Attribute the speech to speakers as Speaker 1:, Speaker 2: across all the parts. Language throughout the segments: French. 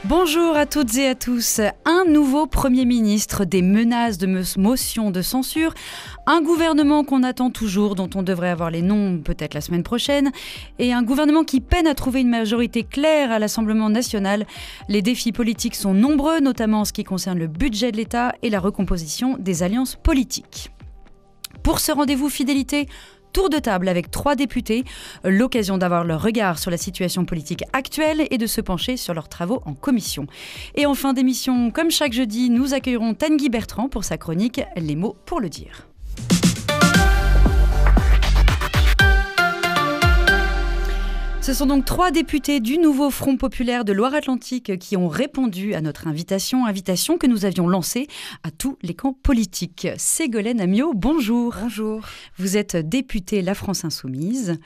Speaker 1: Bonjour à toutes et à tous. Un nouveau Premier ministre, des menaces de motion de censure, un gouvernement qu'on attend toujours, dont on devrait avoir les noms peut-être la semaine prochaine, et un gouvernement qui peine à trouver une majorité claire à l'Assemblée nationale. Les défis politiques sont nombreux, notamment en ce qui concerne le budget de l'État et la recomposition des alliances politiques. Pour ce rendez-vous fidélité, tour de table avec 3 députés, l'occasion d'avoir leur regard sur la situation politique actuelle et de se pencher sur leurs travaux en commission. Et en fin d'émission, comme chaque jeudi, nous accueillerons Tanguy Bertrand pour sa chronique « Les mots pour le dire ». Ce sont donc 3 députés du nouveau Front populaire de Loire-Atlantique qui ont répondu à notre invitation que nous avions lancée à tous les camps politiques. Ségolène Amiot, bonjour.
Speaker 2: Bonjour.
Speaker 1: Vous êtes députée La France Insoumise.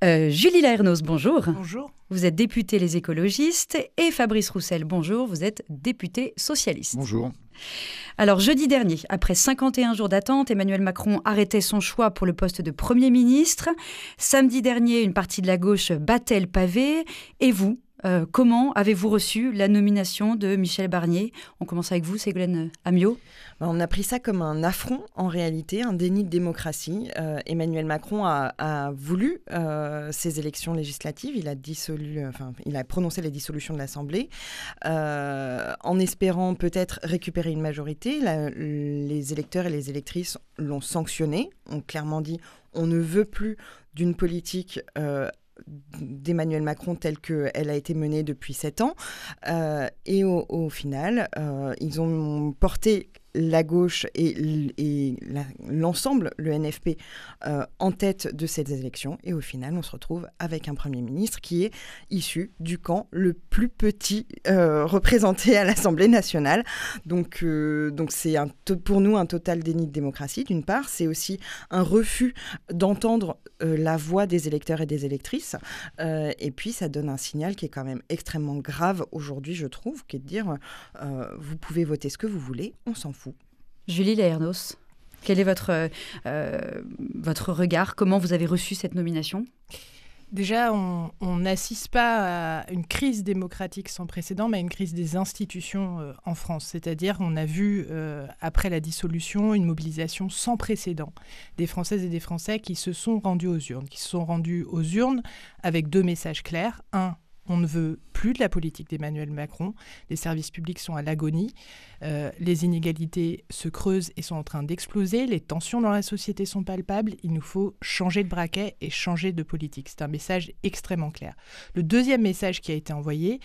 Speaker 1: Julie Laernos, bonjour.
Speaker 2: Bonjour.
Speaker 1: Vous êtes députée Les Écologistes. Et Fabrice Roussel, bonjour. Vous êtes député socialiste.
Speaker 3: Bonjour.
Speaker 1: Alors, jeudi dernier, après 51 jours d'attente, Emmanuel Macron arrêtait son choix pour le poste de Premier ministre. Samedi dernier, une partie de la gauche battait le pavé. Et vous, comment avez-vous reçu la nomination de Michel Barnier ? On commence avec vous, Ségolène Amiot.
Speaker 2: On a pris ça comme un affront, en réalité, un déni de démocratie. Emmanuel Macron a voulu ces élections législatives. Il a prononcé la dissolution de l'Assemblée en espérant peut-être récupérer une majorité. Les électeurs et les électrices l'ont sanctionné, ont clairement dit on ne veut plus d'une politique d'Emmanuel Macron telle qu'elle a été menée depuis 7 ans. Et au final, ils ont porté la gauche et l'ensemble, le NFP, en tête de ces élections. Et au final, on se retrouve avec un Premier ministre qui est issu du camp le plus petit représenté à l'Assemblée nationale. Donc c'est pour nous un total déni de démocratie, d'une part. C'est aussi un refus d'entendre la voix des électeurs et des électrices. Et puis, ça donne un signal qui est quand même extrêmement grave aujourd'hui, je trouve, qui est de dire vous pouvez voter ce que vous voulez, on s'en fout.
Speaker 1: Julie Laernos, quel est votre regard ? Comment vous avez reçu cette nomination ?
Speaker 4: Déjà, on n'assiste pas à une crise démocratique sans précédent, mais à une crise des institutions en France. C'est-à-dire, on a vu, après la dissolution, une mobilisation sans précédent des Françaises et des Français qui se sont rendus aux urnes avec 2 messages clairs. Un, on ne veut plus de la politique d'Emmanuel Macron. Les services publics sont à l'agonie. Les inégalités se creusent et sont en train d'exploser. Les tensions dans la société sont palpables. Il nous faut changer de braquet et changer de politique. C'est un message extrêmement clair. Le deuxième message qui a été envoyé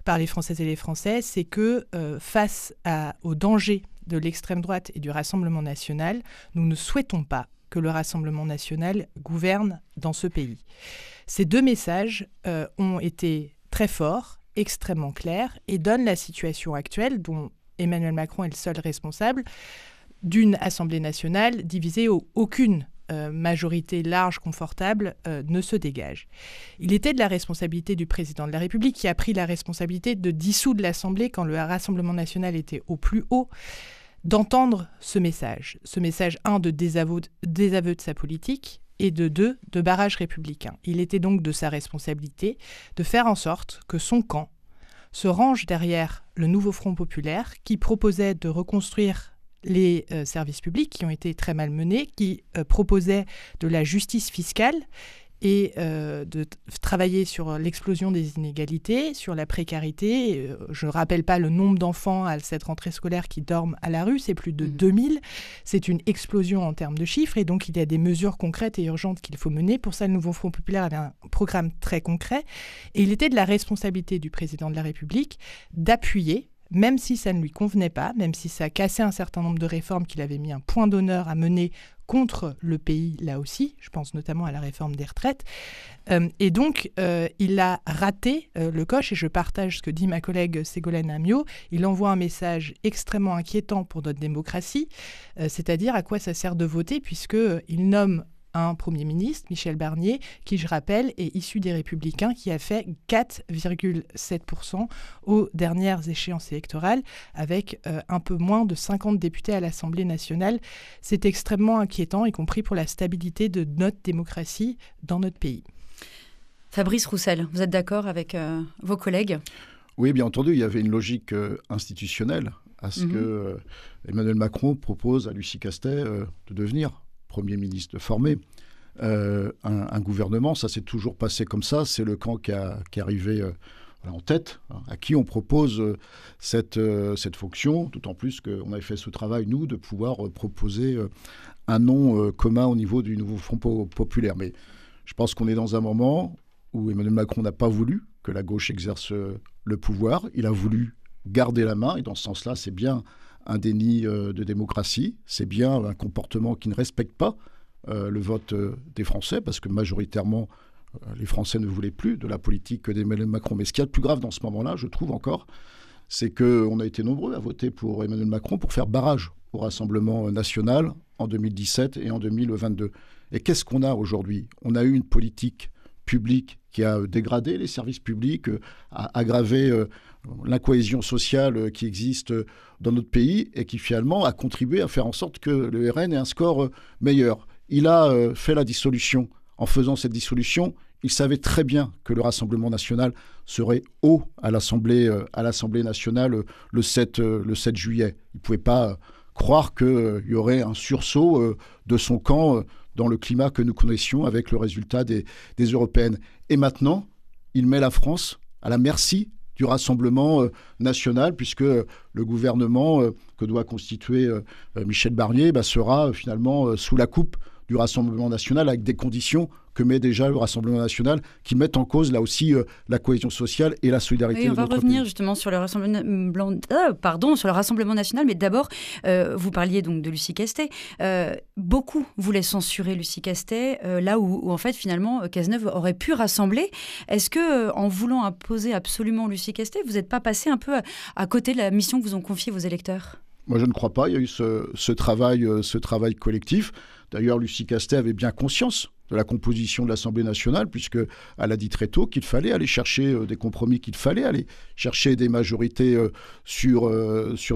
Speaker 4: par les Françaises et les Français, c'est que face au danger de l'extrême droite et du Rassemblement national, nous ne souhaitons pas que le Rassemblement national gouverne dans ce pays. Ces 2 messages ont été très forts, extrêmement clairs, et donnent la situation actuelle, dont Emmanuel Macron est le seul responsable, d'une Assemblée nationale divisée où aucune majorité large, confortable, ne se dégage. Il était de la responsabilité du président de la République qui a pris la responsabilité de dissoudre l'Assemblée quand le Rassemblement national était au plus haut, d'entendre ce message. Ce message, 1, de désaveu de sa politique, et de 2, de barrage républicain. Il était donc de sa responsabilité de faire en sorte que son camp se range derrière le nouveau Front populaire qui proposait de reconstruire les services publics qui ont été très mal menés, qui proposait de la justice fiscale et de travailler sur l'explosion des inégalités, sur la précarité. Je ne rappelle pas le nombre d'enfants à cette rentrée scolaire qui dorment à la rue, c'est plus de 2000. C'est une explosion en termes de chiffres et donc il y a des mesures concrètes et urgentes qu'il faut mener. Pour ça, le nouveau Front populaire avait un programme très concret et il était de la responsabilité du président de la République d'appuyer, même si ça ne lui convenait pas, même si ça cassait un certain nombre de réformes qu'il avait mis un point d'honneur à mener contre le pays, là aussi. Je pense notamment à la réforme des retraites. Et donc, il a raté le coche, et je partage ce que dit ma collègue Ségolène Amiot. Il envoie un message extrêmement inquiétant pour notre démocratie, c'est-à-dire à quoi ça sert de voter, puisqu'il nomme un Premier ministre, Michel Barnier, qui, je rappelle, est issu des Républicains, qui a fait 4,7% aux dernières échéances électorales, avec un peu moins de 50 députés à l'Assemblée nationale. C'est extrêmement inquiétant, y compris pour la stabilité de notre démocratie dans notre pays.
Speaker 1: Fabrice Roussel, vous êtes d'accord avec vos collègues ?
Speaker 3: Oui, bien entendu, il y avait une logique institutionnelle à ce que Emmanuel Macron propose à Lucie Castet de devenir Premier ministre, de former un gouvernement. Ça s'est toujours passé comme ça. C'est le camp qui est arrivé en tête, à qui on propose cette fonction, d'autant plus qu'on avait fait ce travail, nous, de pouvoir proposer un nom commun au niveau du nouveau Front populaire. Mais je pense qu'on est dans un moment où Emmanuel Macron n'a pas voulu que la gauche exerce le pouvoir. Il a voulu garder la main, et dans ce sens-là, c'est bien un déni de démocratie, c'est bien un comportement qui ne respecte pas le vote des Français, parce que majoritairement, les Français ne voulaient plus de la politique d'Emmanuel Macron. Mais ce qu'il y a de plus grave dans ce moment-là, je trouve encore, c'est qu'on a été nombreux à voter pour Emmanuel Macron pour faire barrage au Rassemblement national en 2017 et en 2022. Et qu'est-ce qu'on a aujourd'hui? On a eu une politique publique qui a dégradé les services publics, a aggravé l'incohésion sociale qui existe dans notre pays et qui finalement a contribué à faire en sorte que le RN ait un score meilleur. Il a fait la dissolution. En faisant cette dissolution, il savait très bien que le Rassemblement national serait haut à l'Assemblée nationale le 7 juillet. Il ne pouvait pas croire qu'il y aurait un sursaut de son camp dans le climat que nous connaissions avec le résultat des européennes. Et maintenant, il met la France à la merci du Rassemblement national, puisque le gouvernement que doit constituer Michel Barnier sera finalement sous la coupe du Rassemblement national, avec des conditions que met déjà le Rassemblement national, qui mettent en cause là aussi la cohésion sociale et la solidarité de notre pays.
Speaker 1: On va revenir justement sur le Rassemblement national, mais d'abord, vous parliez donc de Lucie Castet. Beaucoup voulaient censurer Lucie Castet, là où en fait finalement Cazeneuve aurait pu rassembler. Est-ce que en voulant imposer absolument Lucie Castet, vous n'êtes pas passé un peu à côté de la mission que vous ont confiée vos électeurs ?
Speaker 3: Moi, je ne crois pas. Il y a eu ce travail collectif. D'ailleurs, Lucie Castet avait bien conscience de la composition de l'Assemblée nationale, puisqu'elle a dit très tôt qu'il fallait aller chercher des compromis, qu'il fallait aller chercher des majorités sur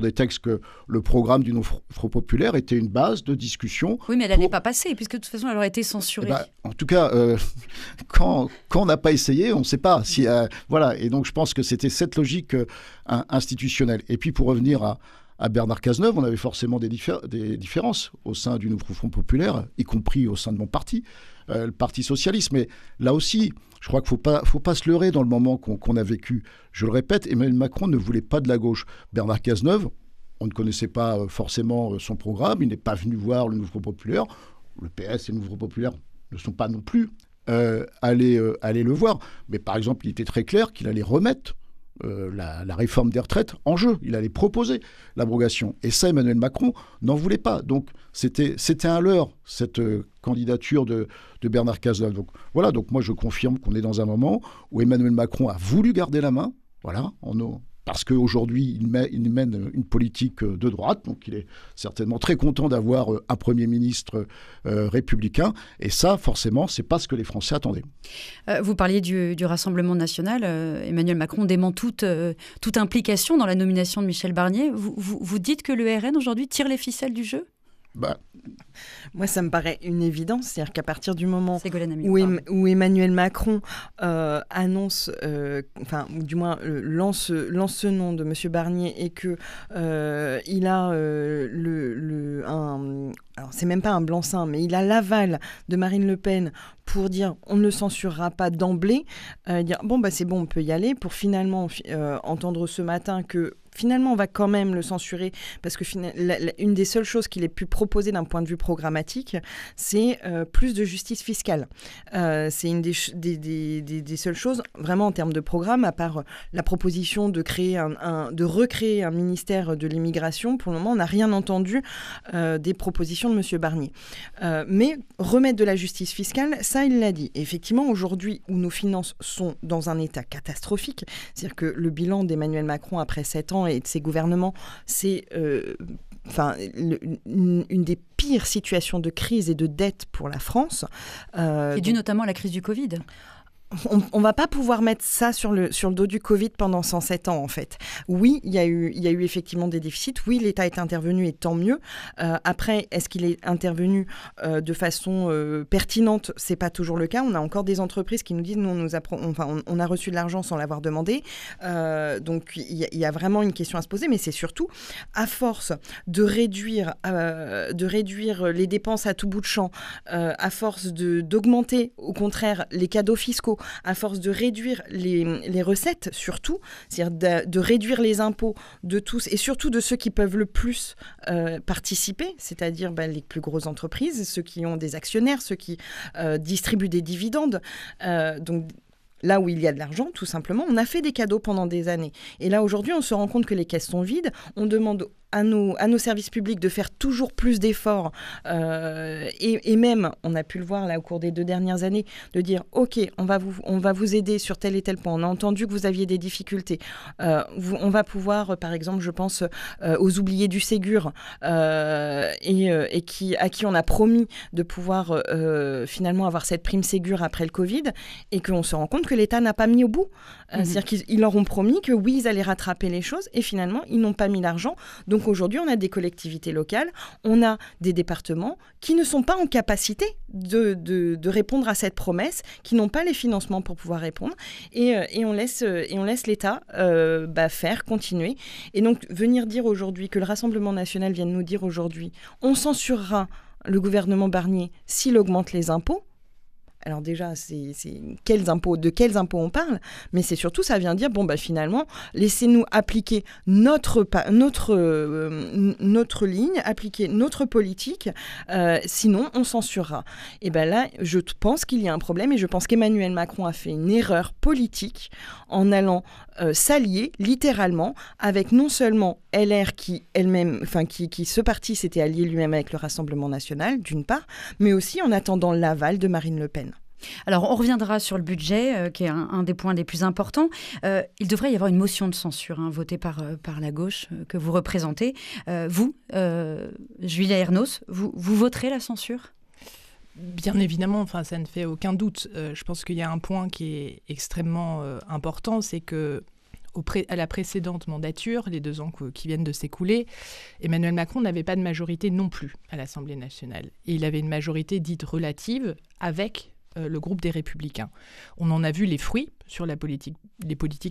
Speaker 3: des textes, que le programme du Front populaire était une base de discussion.
Speaker 1: Oui, mais elle n'allait pas passer, puisque de toute façon, elle aurait été censurée.
Speaker 3: En tout cas, quand on n'a pas essayé, on ne sait pas. Voilà. Et donc, je pense que c'était cette logique institutionnelle. Et puis, pour revenir à Bernard Cazeneuve, on avait forcément des différences au sein du Nouveau Front populaire, y compris au sein de mon parti, le Parti socialiste. Mais là aussi, je crois qu'il ne faut pas se leurrer dans le moment qu'on a vécu. Je le répète, Emmanuel Macron ne voulait pas de la gauche. Bernard Cazeneuve, on ne connaissait pas forcément son programme, il n'est pas venu voir le Nouveau Front populaire. Le PS et le Nouveau Front populaire ne sont pas non plus allés le voir. Mais par exemple, il était très clair qu'il allait remettre la réforme des retraites en jeu. Il allait proposer l'abrogation. Et ça, Emmanuel Macron n'en voulait pas. Donc, c'était un leurre, cette candidature de Bernard Cazeneuve. Donc, voilà. Donc, moi, je confirme qu'on est dans un moment où Emmanuel Macron a voulu garder la main. Voilà. Parce qu'aujourd'hui, il mène une politique de droite. Donc, il est certainement très content d'avoir un Premier ministre républicain. Et ça, forcément, ce n'est pas ce que les Français attendaient.
Speaker 1: Vous parliez du Rassemblement national. Emmanuel Macron dément toute implication dans la nomination de Michel Barnier. Vous dites que le RN, aujourd'hui, tire les ficelles du jeu ?
Speaker 2: Moi, ça me paraît une évidence. C'est-à-dire qu'à partir du moment
Speaker 1: où
Speaker 2: Emmanuel Macron annonce, ou du moins lance ce nom de M. Barnier et qu'il a alors c'est même pas un blanc-seing, mais il a l'aval de Marine Le Pen pour dire on ne le censurera pas d'emblée, dire c'est bon, on peut y aller, pour finalement entendre ce matin que finalement, on va quand même le censurer parce que une des seules choses qu'il ait pu proposer d'un point de vue programmatique, c'est plus de justice fiscale. C'est une des seules choses, vraiment en termes de programme, à part la proposition de recréer un ministère de l'immigration. Pour le moment, on n'a rien entendu des propositions de M. Barnier. Mais remettre de la justice fiscale, ça, il l'a dit. Et effectivement, aujourd'hui, où nos finances sont dans un état catastrophique, c'est-à-dire que le bilan d'Emmanuel Macron après 7 ans et de ses gouvernements, c'est une des pires situations de crise et de dette pour la France.
Speaker 1: Qui est due notamment à la crise du Covid.
Speaker 2: on ne va pas pouvoir mettre ça sur le dos du Covid pendant 107 ans, en fait. Oui, il y a eu effectivement des déficits. Oui, l'État est intervenu et tant mieux. Après, est-ce qu'il est intervenu de façon pertinente ? Ce n'est pas toujours le cas. On a encore des entreprises qui nous disent, nous, on a reçu de l'argent sans l'avoir demandé. Donc, il y a vraiment une question à se poser. Mais c'est surtout, à force de réduire les dépenses à tout bout de champ, à force d'augmenter, au contraire, les cadeaux fiscaux, à force de réduire les recettes surtout, c'est-à-dire de réduire les impôts de tous et surtout de ceux qui peuvent le plus participer, c'est-à-dire les plus grosses entreprises, ceux qui ont des actionnaires, ceux qui distribuent des dividendes. Donc là où il y a de l'argent, tout simplement, on a fait des cadeaux pendant des années. Et là, aujourd'hui, on se rend compte que les caisses sont vides. On demande à nos services publics de faire toujours plus d'efforts et même, on a pu le voir là au cours des 2 dernières années, de dire ok, on va vous aider sur tel et tel point. On a entendu que vous aviez des difficultés. On va pouvoir, par exemple, je pense aux oubliés du Ségur à qui on a promis de pouvoir finalement avoir cette prime Ségur après le Covid et qu'on se rend compte que l'État n'a pas mis au bout. C'est-à-dire qu'ils leur ont promis que oui, ils allaient rattraper les choses et finalement, ils n'ont pas mis l'argent. Donc aujourd'hui, on a des collectivités locales, on a des départements qui ne sont pas en capacité de répondre à cette promesse, qui n'ont pas les financements pour pouvoir répondre. Et on laisse l'État faire, continuer. Et donc, venir dire aujourd'hui que le Rassemblement national vient de nous dire aujourd'hui, on censurera le gouvernement Barnier s'il augmente les impôts. Alors déjà, c'est de quels impôts on parle, mais c'est surtout, ça vient dire, finalement, laissez-nous appliquer notre ligne, appliquer notre politique, sinon on censurera. Et là, je pense qu'il y a un problème et je pense qu'Emmanuel Macron a fait une erreur politique en allant s'allier littéralement avec non seulement LR qui ce parti s'était allié lui-même avec le Rassemblement national, d'une part, mais aussi en attendant l'aval de Marine Le Pen.
Speaker 1: Alors, on reviendra sur le budget, qui est un des points les plus importants. Il devrait y avoir une motion de censure votée par la gauche que vous représentez. Vous, Julia Ernauss, vous voterez la censure ?
Speaker 4: Bien évidemment, ça ne fait aucun doute. Je pense qu'il y a un point qui est extrêmement important, c'est que à la précédente mandature, les 2 ans qui viennent de s'écouler, Emmanuel Macron n'avait pas de majorité non plus à l'Assemblée nationale. Et il avait une majorité dite relative avec le groupe des Républicains. On en a vu les fruits sur les politiques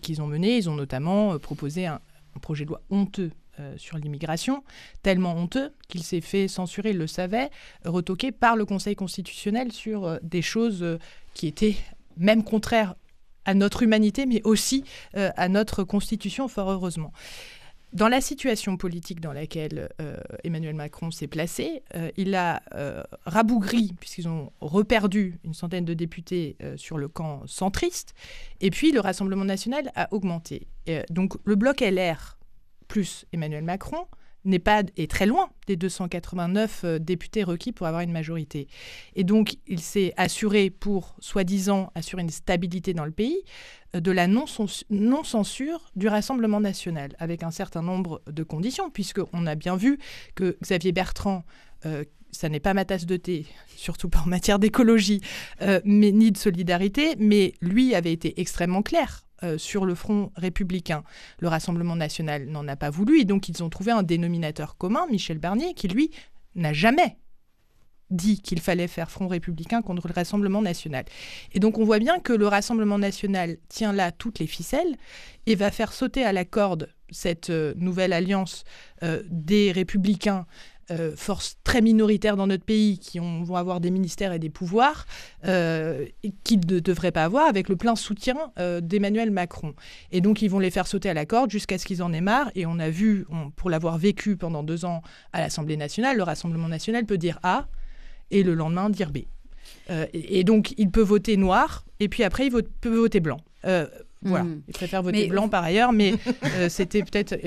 Speaker 4: qu'ils ont menées. Ils ont notamment proposé un projet de loi honteux sur l'immigration, tellement honteux qu'il s'est fait censurer, il le savait, retoqué par le Conseil constitutionnel sur des choses qui étaient même contraires à notre humanité, mais aussi à notre Constitution, fort heureusement. Dans la situation politique dans laquelle Emmanuel Macron s'est placé, il a rabougri, puisqu'ils ont reperdu une centaine de députés sur le camp centriste, et puis le Rassemblement national a augmenté. Donc le bloc LR plus Emmanuel Macron est très loin des 289 députés requis pour avoir une majorité. Et donc, il s'est assuré, pour soi-disant assurer une stabilité dans le pays, de la non-censure du Rassemblement national, avec un certain nombre de conditions, puisqu'on a bien vu que Xavier Bertrand, ça n'est pas ma tasse de thé, surtout pas en matière d'écologie, ni de solidarité, mais lui avait été extrêmement clair sur le front républicain. Le Rassemblement national n'en a pas voulu et donc ils ont trouvé un dénominateur commun, Michel Barnier, qui lui n'a jamais dit qu'il fallait faire front républicain contre le Rassemblement national. Et donc on voit bien que le Rassemblement national tient là toutes les ficelles et va faire sauter à la corde cette nouvelle alliance des républicains, forces très minoritaires dans notre pays qui vont avoir des ministères et des pouvoirs qu'ils ne devraient pas avoir, avec le plein soutien d'Emmanuel Macron. Et donc, ils vont les faire sauter à la corde jusqu'à ce qu'ils en aient marre. Et on a vu, pour l'avoir vécu pendant 2 ans à l'Assemblée nationale, le Rassemblement national peut dire A et le lendemain dire B. Et donc, il peut voter noir et puis après, il peut voter blanc. Voilà. Ils préfèrent voter blanc par ailleurs, mais c'était peut-être...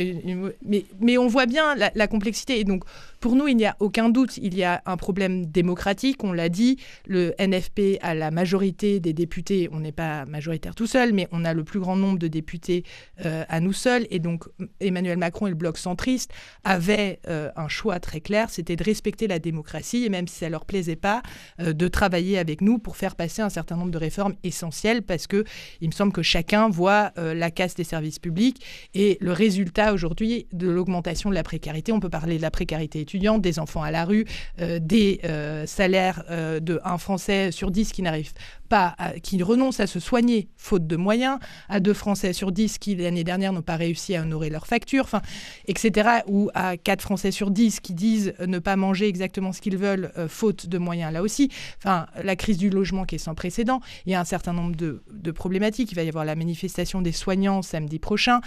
Speaker 4: Mais on voit bien la complexité. Et donc, pour nous, il n'y a aucun doute. Il y a un problème démocratique. On l'a dit, le NFP a la majorité des députés. On n'est pas majoritaire tout seul, mais on a le plus grand nombre de députés à nous seuls. Et donc, Emmanuel Macron et le bloc centriste avaient un choix très clair. C'était de respecter la démocratie, et même si ça ne leur plaisait pas, de travailler avec nous pour faire passer un certain nombre de réformes essentielles, parce qu'il me semble que chacun voit la casse des services publics et le résultat aujourd'hui de l'augmentation de la précarité. On peut parler de la précarité étudiante, des enfants à la rue, des salaires de 1 Français sur 10 qui n'arrive pas, qui renoncent à se soigner faute de moyens, à 2 Français sur 10 qui l'année dernière n'ont pas réussi à honorer leurs factures, etc. Ou à 4 Français sur 10 qui disent ne pas manger exactement ce qu'ils veulent faute de moyens là aussi. La crise du logement qui est sans précédent. Il y a un certain nombre de problématiques. Il va y avoir la manifestation des soignants samedi prochain.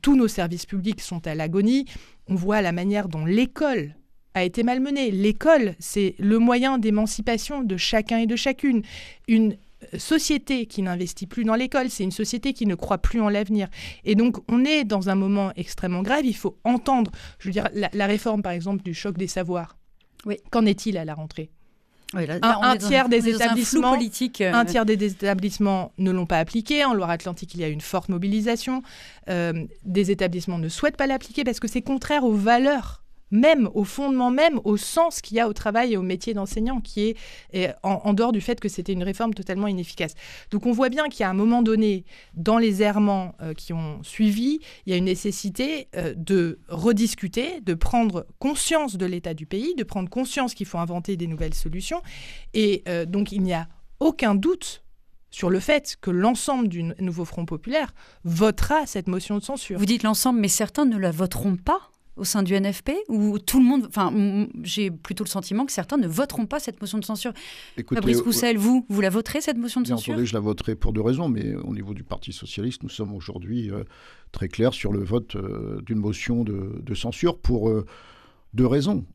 Speaker 4: Tous nos services publics sont à l'agonie. On voit la manière dont l'école a été malmenée. L'école, c'est le moyen d'émancipation de chacun et de chacune. Une société qui n'investit plus dans l'école, c'est une société qui ne croit plus en l'avenir. Et donc, on est dans un moment extrêmement grave. Il faut entendre, je veux dire, la réforme, par exemple, du choc des savoirs. Oui. Qu'en est-il à la rentrée ?
Speaker 1: Oui, là,
Speaker 4: un tiers des établissements,
Speaker 1: un
Speaker 4: tiers des établissements ne l'ont pas appliqué. En Loire-Atlantique, il y a eu une forte mobilisation. Des établissements ne souhaitent pas l'appliquer parce que c'est contraire aux valeurs, même au fondement même, au sens qu'il y a au travail et au métier d'enseignant, qui est en dehors du fait que c'était une réforme totalement inefficace. Donc on voit bien qu'il y a un moment donné, dans les errements qui ont suivi, il y a une nécessité de rediscuter, de prendre conscience de l'état du pays, de prendre conscience qu'il faut inventer des nouvelles solutions. Et donc il n'y a aucun doute sur le fait que l'ensemble du nouveau Front populaire votera cette motion de censure.
Speaker 1: Vous dites l'ensemble, mais certains ne la voteront pas au sein du NFP, ou tout le monde... Enfin, j'ai plutôt le sentiment que certains ne voteront pas cette motion de censure.
Speaker 3: Écoutez,
Speaker 1: Fabrice Roussel, vous la voterez, cette motion de censure ?
Speaker 3: Entendu, je la voterai pour 2 raisons, mais au niveau du Parti socialiste, nous sommes aujourd'hui très clairs sur le vote d'une motion de censure pour 2 raisons.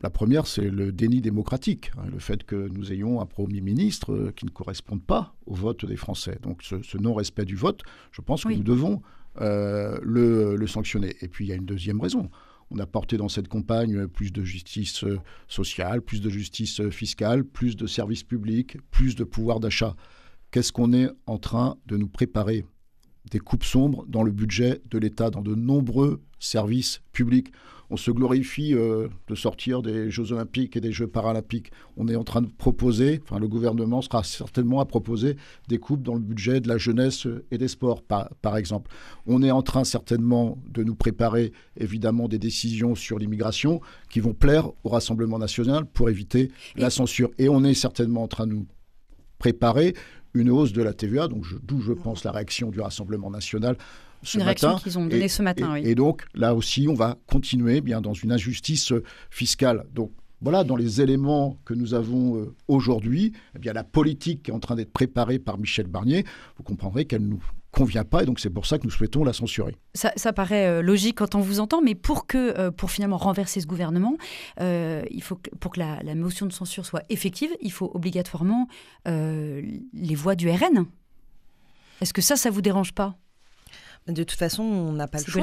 Speaker 3: La première, c'est le déni démocratique, le fait que nous ayons un Premier ministre qui ne corresponde pas au vote des Français. Donc ce non-respect du vote, je pense que nous devons le sanctionner. Et puis il y a une deuxième raison. On a porté dans cette campagne plus de justice sociale, plus de justice fiscale, plus de services publics, plus de pouvoir d'achat. Qu'est-ce qu'on est en train de nous préparer ? Des coupes sombres dans le budget de l'État, dans de nombreux services publics. On se glorifie de sortir des Jeux Olympiques et des Jeux Paralympiques. On est en train de proposer, le gouvernement sera certainement à proposer des coupes dans le budget de la jeunesse et des sports, par exemple. On est en train certainement de nous préparer, évidemment, des décisions sur l'immigration qui vont plaire au Rassemblement national pour éviter la censure. Et on est certainement en train de nous préparer une hausse de la TVA, d'où je pense la réaction du Rassemblement national ce matin.
Speaker 1: Une réaction qu'ils ont donnée ce matin, oui.
Speaker 3: Et donc, là aussi, on va continuer dans une injustice fiscale. Donc, voilà, dans les éléments que nous avons aujourd'hui, la politique qui est en train d'être préparée par Michel Barnier, vous comprendrez qu'elle ne nous convient pas, et donc c'est pour ça que nous souhaitons la censurer.
Speaker 1: Ça paraît logique quand on vous entend, mais pour finalement renverser ce gouvernement, il faut pour que la motion de censure soit effective, il faut obligatoirement les voix du RN. Est-ce que ça vous dérange pas ?
Speaker 2: De toute façon, on n'a pas le choix.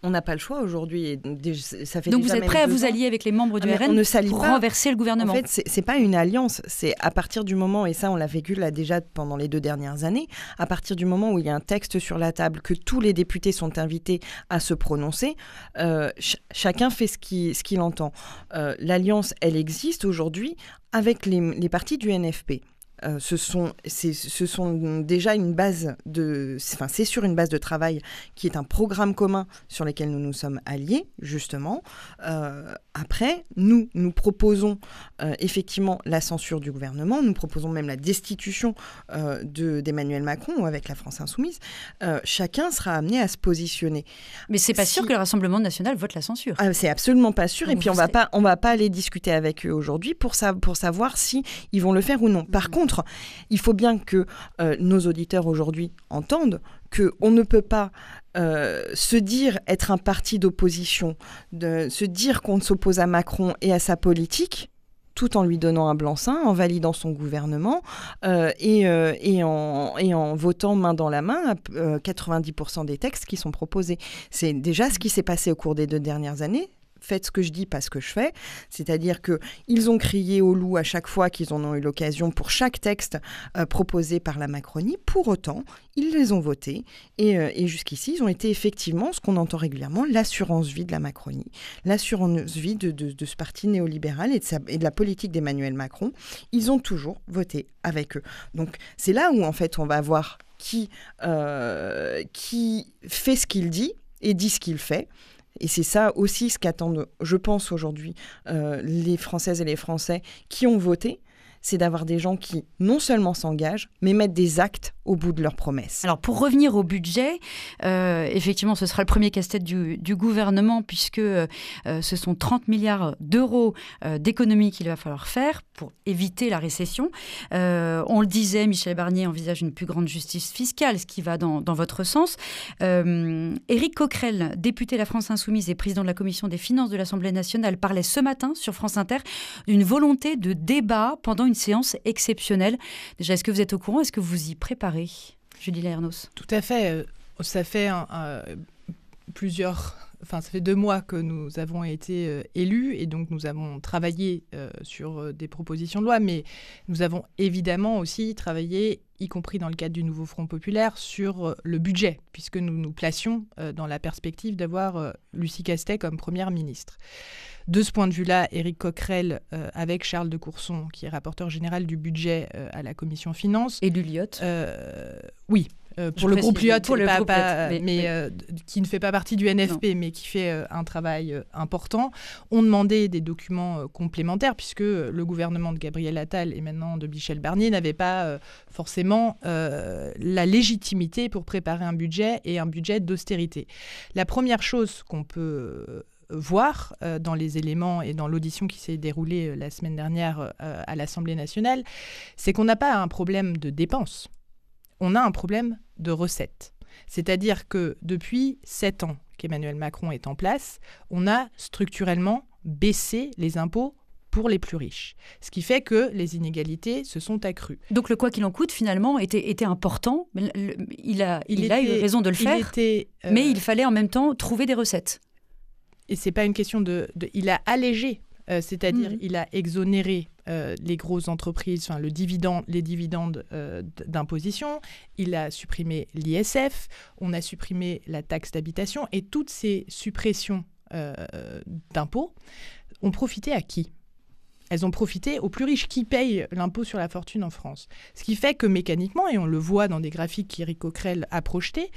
Speaker 2: On n'a pas le choix aujourd'hui. Et ça fait
Speaker 1: donc vous êtes prêt à vous allier avec les membres du RN pour renverser le gouvernement ?
Speaker 2: En fait, c'est pas une alliance. C'est à partir du moment, et ça on l'a vécu là déjà pendant les 2 dernières années, à partir du moment où il y a un texte sur la table, que tous les députés sont invités à se prononcer, chacun fait ce qu'il entend. L'alliance, elle existe aujourd'hui avec les partis du NFP. Ce sont déjà une base c'est sur une base de travail qui est un programme commun sur lequel nous nous sommes alliés, justement. Après, nous proposons effectivement la censure du gouvernement, nous proposons même la destitution d'Emmanuel Macron avec la France Insoumise. Chacun sera amené à se positionner.
Speaker 1: Mais c'est pas sûr que le Rassemblement national vote la censure.
Speaker 2: C'est absolument pas sûr. Donc et puis on va pas aller discuter avec eux aujourd'hui pour savoir si ils vont le faire ou non. Par contre, il faut bien que nos auditeurs aujourd'hui entendent qu'on ne peut pas se dire être un parti d'opposition, se dire qu'on s'oppose à Macron et à sa politique tout en lui donnant un blanc-seing, en validant son gouvernement et en votant main dans la main 90% des textes qui sont proposés. C'est déjà ce qui s'est passé au cours des 2 dernières années. Faites ce que je dis, pas ce que je fais. C'est-à-dire qu'ils ont crié au loup à chaque fois qu'ils en ont eu l'occasion pour chaque texte proposé par la Macronie. Pour autant, ils les ont votés. Et jusqu'ici, ils ont été effectivement, ce qu'on entend régulièrement, l'assurance vie de la Macronie. L'assurance vie de ce parti néolibéral et de la politique d'Emmanuel Macron. Ils ont toujours voté avec eux. Donc, c'est là où, en fait, on va voir qui fait ce qu'il dit et dit ce qu'il fait. Et c'est ça aussi ce qu'attendent, je pense, aujourd'hui les Françaises et les Français qui ont voté, c'est d'avoir des gens qui non seulement s'engagent, mais mettent des actes au bout de leurs promesses.
Speaker 1: Alors pour revenir au budget, effectivement ce sera le premier casse-tête du gouvernement puisque ce sont 30 milliards d'euros d'économies qu'il va falloir faire pour éviter la récession. On le disait, Michel Barnier envisage une plus grande justice fiscale, ce qui va dans votre sens. Éric Coquerel, député de la France Insoumise et président de la commission des finances de l'Assemblée nationale, parlait ce matin sur France Inter d'une volonté de débat pendant une séance exceptionnelle. Déjà, est-ce que vous êtes au courant? Est-ce que vous y préparez, Julie Lernos?
Speaker 4: Tout à fait. Ça fait ça fait 2 mois que nous avons été élus et donc nous avons travaillé sur des propositions de loi, mais nous avons évidemment aussi travaillé, y compris dans le cadre du nouveau Front populaire, sur le budget, puisque nous nous placions dans la perspective d'avoir Lucie Castet comme première ministre. De ce point de vue-là, Éric Coquerel, avec Charles de Courson, qui est rapporteur général du budget à la Commission Finances.
Speaker 1: Et Lyotte.
Speaker 4: Oui. Pour le groupe Lyotte,
Speaker 1: mais
Speaker 4: qui ne fait pas partie du NFP, non, mais qui fait un travail important, ont demandé des documents complémentaires, puisque le gouvernement de Gabriel Attal et maintenant de Michel Barnier n'avait pas forcément la légitimité pour préparer un budget et un budget d'austérité. La première chose qu'on peut voir dans les éléments et dans l'audition qui s'est déroulée la semaine dernière à l'Assemblée nationale, c'est qu'on n'a pas un problème de dépenses. On a un problème de recettes. C'est-à-dire que depuis 7 ans qu'Emmanuel Macron est en place, on a structurellement baissé les impôts pour les plus riches. Ce qui fait que les inégalités se sont accrues.
Speaker 1: Donc le quoi qu'il en coûte, finalement, était important. Mais il a eu raison de le faire, mais il fallait en même temps trouver des recettes.
Speaker 4: Et ce n'est pas une question il a allégé, c'est-à-dire il a exonéré les grosses entreprises, les dividendes d'imposition, il a supprimé l'ISF, on a supprimé la taxe d'habitation, et toutes ces suppressions d'impôts ont profité à qui ? Elles ont profité aux plus riches qui payent l'impôt sur la fortune en France. Ce qui fait que mécaniquement, et on le voit dans des graphiques qu'Éric Coquerel a projetés,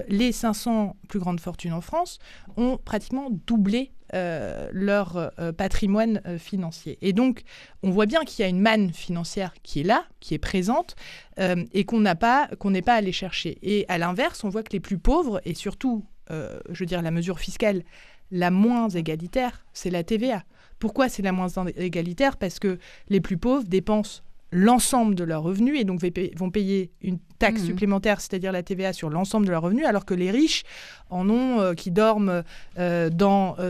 Speaker 4: les 500 plus grandes fortunes en France ont pratiquement doublé leur patrimoine financier. Et donc, on voit bien qu'il y a une manne financière qui est là, qui est présente, et qu'on n'est pas allé chercher. Et à l'inverse, on voit que les plus pauvres, et surtout, la mesure fiscale la moins égalitaire, c'est la TVA. Pourquoi c'est la moins égalitaire ? Parce que les plus pauvres dépensent l'ensemble de leurs revenus et donc vont payer une taxe supplémentaire, c'est-à-dire la TVA sur l'ensemble de leurs revenus, alors que les riches en ont qui dorment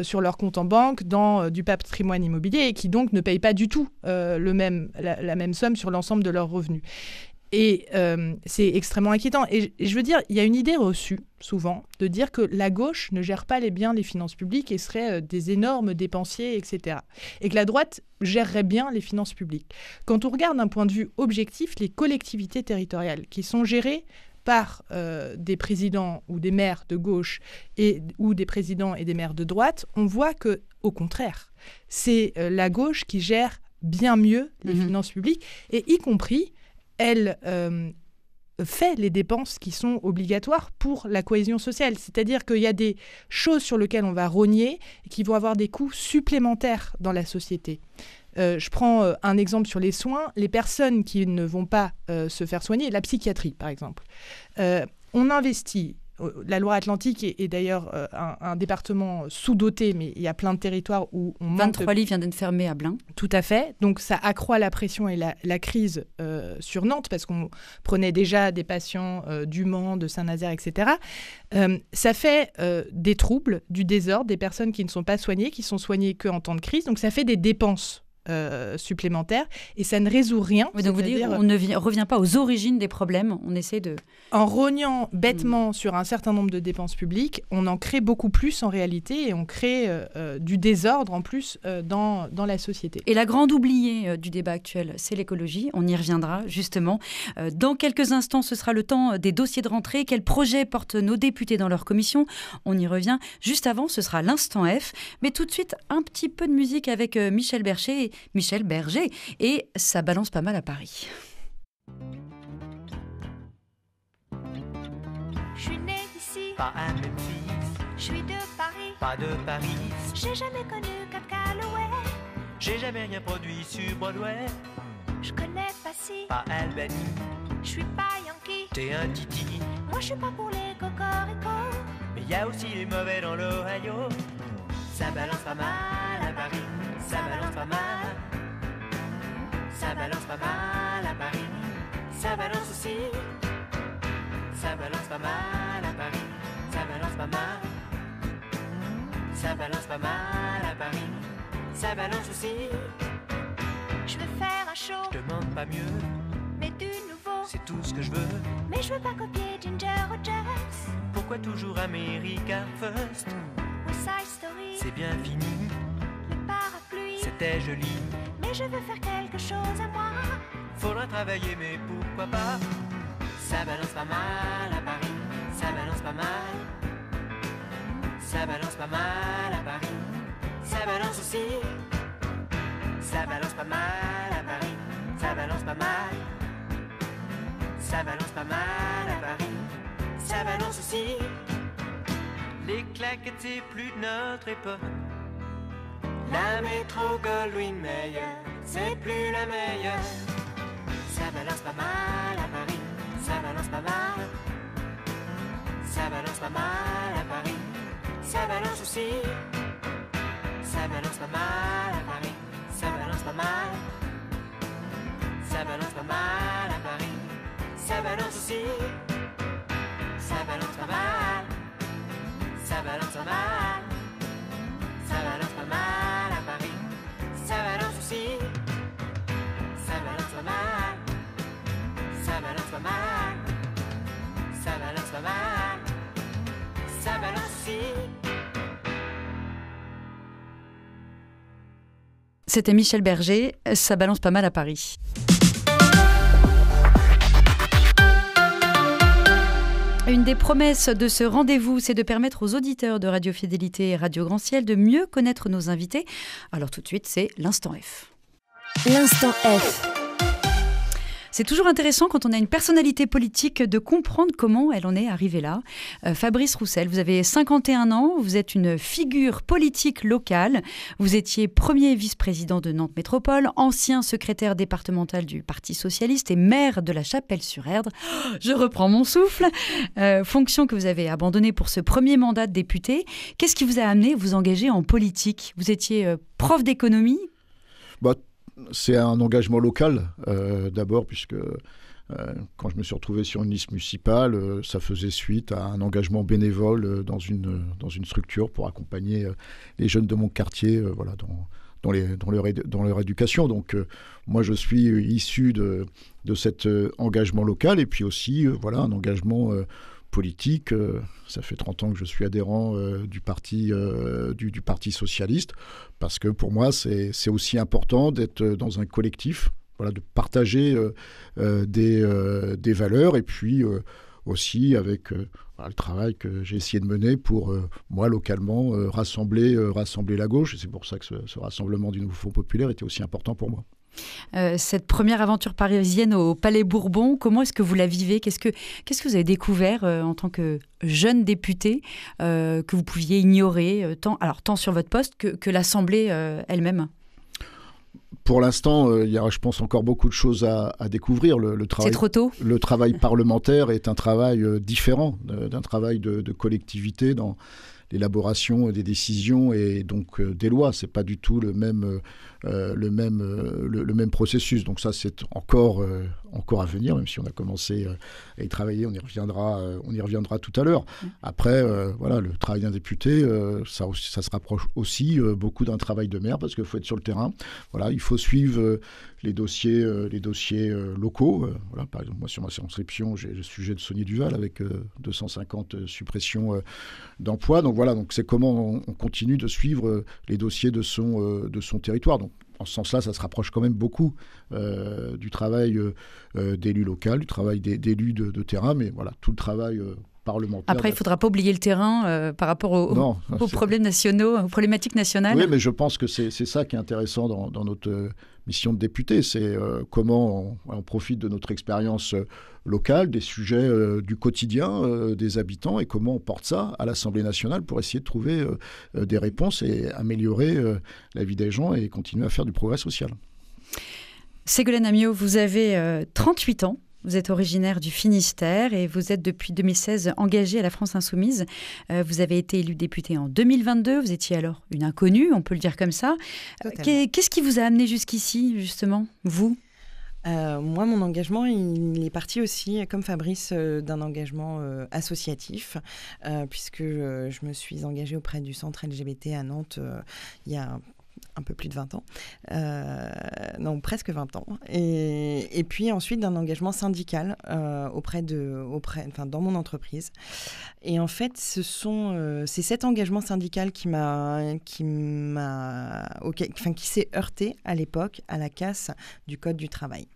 Speaker 4: sur leur compte en banque, dans du patrimoine immobilier et qui donc ne payent pas du tout la même somme sur l'ensemble de leurs revenus. Et c'est extrêmement inquiétant. Et je veux dire, il y a une idée reçue, souvent, de dire que la gauche ne gère pas bien les finances publiques et serait des énormes dépensiers, etc. Et que la droite gérerait bien les finances publiques. Quand on regarde d'un point de vue objectif, les collectivités territoriales qui sont gérées par des présidents ou des maires de gauche ou des présidents et des maires de droite, on voit que, au contraire, c'est la gauche qui gère bien mieux les finances publiques, et y compris elle fait les dépenses qui sont obligatoires pour la cohésion sociale. C'est-à-dire qu'il y a des choses sur lesquelles on va rogner et qui vont avoir des coûts supplémentaires dans la société. Je prends un exemple sur les soins. Les personnes qui ne vont pas se faire soigner, la psychiatrie par exemple. On investit. La Loire-Atlantique est d'ailleurs un département sous-doté, mais il y a plein de territoires où on manque...
Speaker 1: 23 lits viennent d'être fermés à Blain.
Speaker 4: Tout à fait. Donc ça accroît la pression et la crise sur Nantes, parce qu'on prenait déjà des patients du Mans, de Saint-Nazaire, etc. Ça fait des troubles, du désordre, des personnes qui ne sont pas soignées, qui sont soignées qu'en temps de crise. Donc ça fait des dépenses supplémentaires et ça ne résout rien.
Speaker 1: Oui, donc vous dites, on ne revient pas aux origines des problèmes, on essaie de...
Speaker 4: En rognant bêtement sur un certain nombre de dépenses publiques, on en crée beaucoup plus en réalité et on crée du désordre en plus dans la société.
Speaker 1: Et la grande oubliée du débat actuel, c'est l'écologie. On y reviendra justement. Dans quelques instants, ce sera le temps des dossiers de rentrée. Quels projets portent nos députés dans leur commission? On y revient. Juste avant, ce sera l'instant F. Mais tout de suite, un petit peu de musique avec Michel Berger et ça balance pas mal à Paris.
Speaker 5: Je suis née ici,
Speaker 6: pas à Memphis,
Speaker 5: je suis de Paris,
Speaker 6: pas de Paris.
Speaker 5: j'ai jamais connu Cab Calloway,
Speaker 6: J'ai jamais rien produit sur Broadway,
Speaker 5: je connais pas si,
Speaker 6: pas Albany.
Speaker 5: je suis pas Yankee,
Speaker 6: T'es un titi,
Speaker 5: moi je suis pas pour les cocoricots,
Speaker 6: mais y a aussi les mauvais dans l'Ohio. Ça balance pas mal à Paris, ça balance pas mal. Ça balance pas mal à Paris, ça balance aussi. Ça balance pas mal à Paris, ça balance pas mal. Ça balance pas mal à Paris, ça balance aussi.
Speaker 5: je veux faire un show,
Speaker 6: Je demande pas mieux,
Speaker 5: mais du nouveau,
Speaker 6: c'est tout ce que je veux.
Speaker 5: mais je veux pas copier Ginger Rogers,
Speaker 6: Pourquoi toujours America First?
Speaker 5: West Side Story,
Speaker 6: C'est bien fini,
Speaker 5: le parapluie,
Speaker 6: c'était joli.
Speaker 5: mais je veux faire quelque chose à moi,
Speaker 6: Faudra travailler mais pourquoi pas? Ça balance pas mal à Paris, ça balance pas mal. Ça balance pas mal à Paris, ça balance aussi. Ça balance pas mal à Paris, ça balance pas mal. Ça balance pas mal à Paris, ça balance aussi. Les claquettes c'est plus de notre époque. La métro Goldwyn Mayer, c'est plus la meilleure. Ça balance pas mal à Paris, ça balance pas mal. Ça balance pas mal à Paris, ça balance aussi. Ça balance pas mal à Paris, ça balance pas mal. Ça balance pas mal à Paris, ça balance aussi. Ça balance pas mal, ça balance pas mal. Ça balance pas mal à Paris, ça balance aussi. Ça balance pas mal, ça balance pas mal. Ça balance pas mal, ça balance aussi.
Speaker 1: C'était Michel Berger, ça balance pas mal à Paris. Une des promesses de ce rendez-vous, c'est de permettre aux auditeurs de Radio Fidélité et Radio Grand Ciel de mieux connaître nos invités. Alors tout de suite, c'est l'Instant F.
Speaker 7: L'Instant F.
Speaker 1: C'est toujours intéressant quand on a une personnalité politique de comprendre comment elle en est arrivée là. Fabrice Roussel, vous avez 51 ans, vous êtes une figure politique locale. Vous étiez premier vice-président de Nantes Métropole, ancien secrétaire départemental du Parti Socialiste et maire de la Chapelle-sur-Erdre. Je reprends mon souffle. Fonction que vous avez abandonnée pour ce premier mandat de député. Qu'est-ce qui vous a amené à vous engager en politique? Vous étiez prof d'économie.
Speaker 3: C'est un engagement local, d'abord, puisque quand je me suis retrouvé sur une liste municipale, ça faisait suite à un engagement bénévole dans une structure pour accompagner les jeunes de mon quartier dans leur éducation. Donc, moi, je suis issu de cet engagement local et puis aussi un engagement politique. Ça fait 30 ans que je suis adhérent du parti socialiste, parce que pour moi, c'est aussi important d'être dans un collectif, de partager des valeurs, et puis aussi avec le travail que j'ai essayé de mener pour, moi, localement, rassembler la gauche. Et c'est pour ça que ce rassemblement du Nouveau Front Populaire était aussi important pour moi.
Speaker 1: Cette première aventure parisienne au Palais Bourbon, comment est-ce que vous la vivez? Qu'est-ce que vous avez découvert en tant que jeune député que vous pouviez ignorer tant sur votre poste que l'Assemblée elle-même?
Speaker 3: Pour l'instant, il y a, je pense, encore beaucoup de choses à découvrir. Le travail,
Speaker 1: c'est trop tôt.
Speaker 3: Le travail parlementaire est un travail différent d'un travail de collectivité dans l'élaboration des décisions et donc des lois. C'est pas du tout le même processus. Donc ça, c'est encore à venir, même si on a commencé à y travailler. On y reviendra tout à l'heure. Après, voilà, le travail d'un député, ça se rapproche aussi beaucoup d'un travail de maire parce qu'il faut être sur le terrain. Voilà, il faut suivre les dossiers locaux. Voilà, par exemple, moi, sur ma circonscription, j'ai le sujet de Saunier Duval avec 250 suppressions d'emplois. Donc voilà, donc c'est comment on continue de suivre les dossiers de son territoire. Donc, en ce sens-là, ça se rapproche quand même beaucoup du travail d'élus locaux, du travail d'élus de terrain, mais voilà, tout le travail parlementaire.
Speaker 1: Après, il ne faudra pas oublier le terrain par rapport aux problèmes nationaux, aux problématiques nationales.
Speaker 3: Oui, mais je pense que c'est ça qui est intéressant dans notre mission de député, c'est comment on profite de notre expérience locale, des sujets du quotidien des habitants et comment on porte ça à l'Assemblée nationale pour essayer de trouver des réponses et améliorer la vie des gens et continuer à faire du progrès social.
Speaker 1: Ségolène Amiot, vous avez 38 ans. Vous êtes originaire du Finistère et vous êtes depuis 2016 engagée à la France Insoumise. Vous avez été élue députée en 2022. Vous étiez alors une inconnue, on peut le dire comme ça. Qu'est-ce qui vous a amené jusqu'ici, justement, vous ?
Speaker 2: Moi, mon engagement, il est parti aussi, comme Fabrice, d'un engagement associatif, puisque je me suis engagée auprès du centre LGBT à Nantes il y a un peu plus de 20 ans, non, presque 20 ans, et puis ensuite d'un engagement syndical dans mon entreprise. Et en fait, c'est cet engagement syndical qui s'est heurté à l'époque à la casse du Code du travail.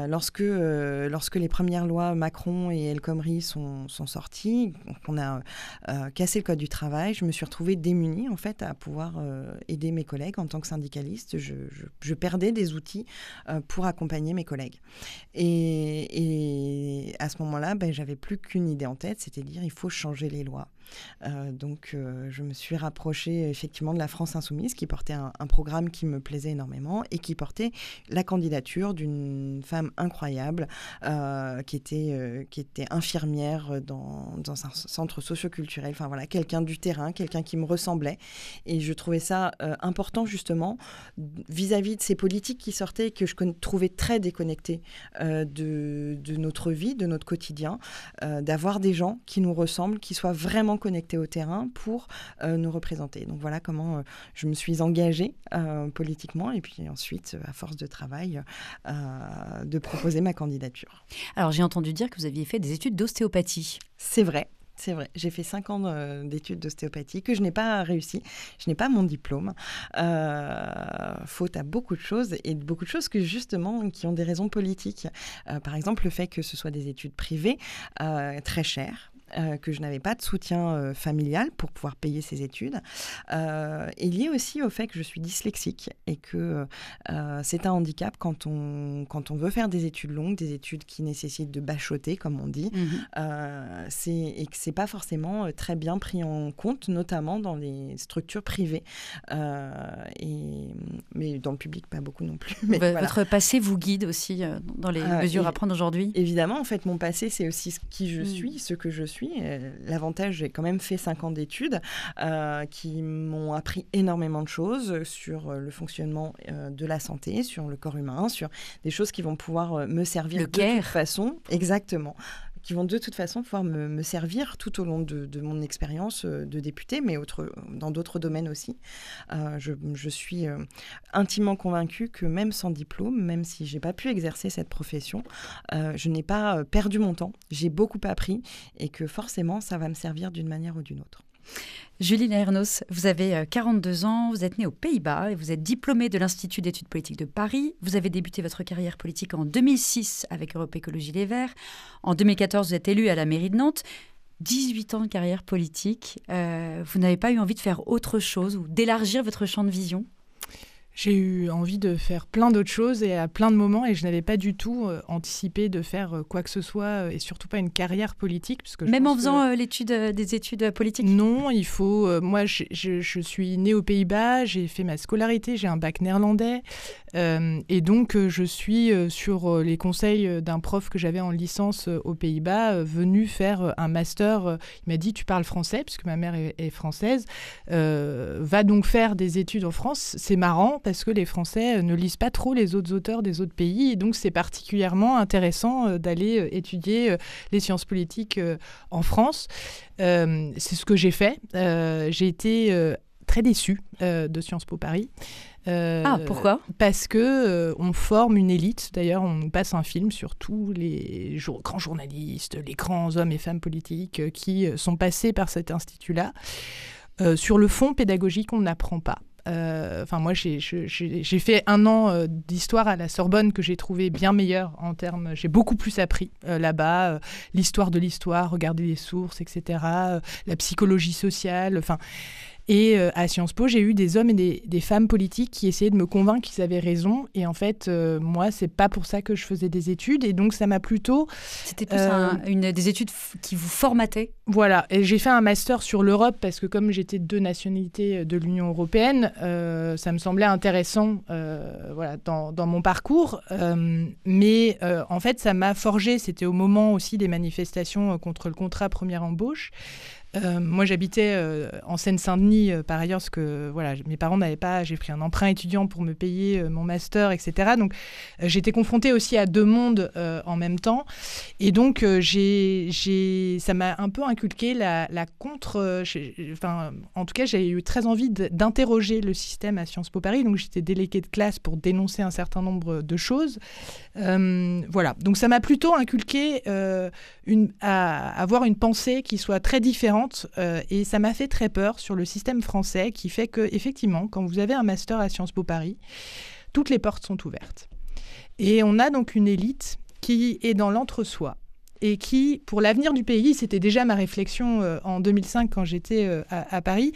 Speaker 2: Lorsque les premières lois Macron et El Khomri sont sorties, on a cassé le Code du travail, je me suis retrouvée démunie en fait à pouvoir aider mes collègues en tant que syndicaliste. Je perdais des outils pour accompagner mes collègues. Et à ce moment-là, j'avais plus qu'une idée en tête, c'était de dire il faut changer les lois. Donc je me suis rapprochée effectivement de la France Insoumise qui portait un programme qui me plaisait énormément et qui portait la candidature d'une femme incroyable qui était infirmière dans un centre socio-culturel, enfin voilà, quelqu'un du terrain, quelqu'un qui me ressemblait, et je trouvais ça important justement vis-à-vis de ces politiques qui sortaient et que je trouvais très déconnectées de notre vie, de notre quotidien, d'avoir des gens qui nous ressemblent, qui soient vraiment connectés au terrain pour nous représenter. Donc voilà comment je me suis engagée politiquement et puis ensuite, à force de travail, de proposer ma candidature.
Speaker 1: Alors j'ai entendu dire que vous aviez fait des études d'ostéopathie.
Speaker 2: C'est vrai. J'ai fait 5 ans d'études d'ostéopathie que je n'ai pas réussi. Je n'ai pas mon diplôme, faute à beaucoup de choses et beaucoup de choses qui ont des raisons politiques. Par exemple, le fait que ce soit des études privées très chères. Que je n'avais pas de soutien familial pour pouvoir payer ces études, est lié aussi au fait que je suis dyslexique et que c'est un handicap quand on veut faire des études longues, des études qui nécessitent de bachoter, comme on dit, et que c'est pas forcément très bien pris en compte, notamment dans les structures privées, mais dans le public pas beaucoup non plus. Mais
Speaker 1: votre passé vous guide aussi dans les mesures à prendre aujourd'hui ?
Speaker 2: Évidemment, en fait, mon passé, c'est aussi qui je suis, ce que je suis. L'avantage, j'ai quand même fait 5 ans d'études qui m'ont appris énormément de choses sur le fonctionnement de la santé, sur le corps humain, sur des choses qui vont pouvoir me servir de toute façon. Exactement. Qui vont de toute façon pouvoir me servir tout au long de mon expérience de députée, mais dans d'autres domaines aussi. Je suis intimement convaincue que même sans diplôme, même si je n'ai pas pu exercer cette profession, je n'ai pas perdu mon temps, j'ai beaucoup appris et que forcément, ça va me servir d'une manière ou d'une autre.
Speaker 1: Julie Laernos, vous avez 42 ans, vous êtes née aux Pays-Bas et vous êtes diplômée de l'Institut d'études politiques de Paris. Vous avez débuté votre carrière politique en 2006 avec Europe Écologie Les Verts. En 2014, vous êtes élue à la mairie de Nantes. 18 ans de carrière politique. Vous n'avez pas eu envie de faire autre chose ou d'élargir votre champ de vision ?
Speaker 4: J'ai eu envie de faire plein d'autres choses et à plein de moments, et je n'avais pas du tout anticipé de faire quoi que ce soit, et surtout pas une carrière politique. Parce que
Speaker 1: Même en faisant des études politiques?
Speaker 4: Non, il faut... moi, je suis née aux Pays-Bas, j'ai fait ma scolarité, j'ai un bac néerlandais, et donc je suis sur les conseils d'un prof que j'avais en licence aux Pays-Bas, venu faire un master. Il m'a dit, tu parles français, puisque ma mère est française, va donc faire des études en France. C'est marrant, parce que les Français ne lisent pas trop les autres auteurs des autres pays, et donc c'est particulièrement intéressant d'aller étudier les sciences politiques en France. C'est ce que j'ai fait. J'ai été très déçue de Sciences Po Paris.
Speaker 1: Pourquoi ?
Speaker 4: Parce que on forme une élite. D'ailleurs, on nous passe un film sur tous les grands journalistes, les grands hommes et femmes politiques qui sont passés par cet institut-là. Sur le fond pédagogique, on n'apprend pas. Moi, j'ai fait 1 an d'histoire à la Sorbonne que j'ai trouvé bien meilleur en termes... J'ai beaucoup plus appris là-bas, l'histoire de l'histoire, regarder les sources, etc., la psychologie sociale, Et à Sciences Po, j'ai eu des hommes et des femmes politiques qui essayaient de me convaincre qu'ils avaient raison. Et en fait, moi, c'est pas pour ça que je faisais des études. Et donc, ça m'a plutôt...
Speaker 1: C'était plus des études qui vous formataient? Voilà.
Speaker 4: Et j'ai fait un master sur l'Europe parce que comme j'étais de 2 nationalités de l'Union européenne, ça me semblait intéressant dans mon parcours. Mais en fait, ça m'a forgé. C'était au moment aussi des manifestations contre le contrat première embauche. Moi, j'habitais en Seine-Saint-Denis, par ailleurs, parce que mes parents n'avaient pas... J'ai pris un emprunt étudiant pour me payer mon master, etc. Donc, j'étais confrontée aussi à 2 mondes en même temps. Et donc, ça m'a un peu inculqué la contre... en tout cas, j'ai eu très envie d'interroger le système à Sciences Po Paris. Donc, j'étais déléguée de classe pour dénoncer un certain nombre de choses. Donc, ça m'a plutôt inculqué à avoir une pensée qui soit très différente. Et ça m'a fait très peur sur le système français qui fait qu'effectivement, quand vous avez un master à Sciences Po Paris, toutes les portes sont ouvertes. Et on a donc une élite qui est dans l'entre-soi et qui, pour l'avenir du pays, c'était déjà ma réflexion en 2005 quand j'étais à Paris,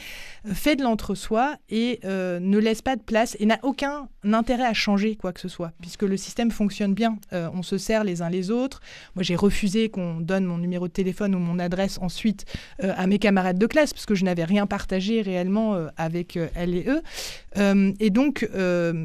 Speaker 4: fait de l'entre-soi et ne laisse pas de place et n'a aucun intérêt à changer quoi que ce soit, puisque le système fonctionne bien. On se sert les uns les autres. Moi, j'ai refusé qu'on donne mon numéro de téléphone ou mon adresse ensuite à mes camarades de classe, parce que je n'avais rien partagé réellement avec elles et eux. Et donc,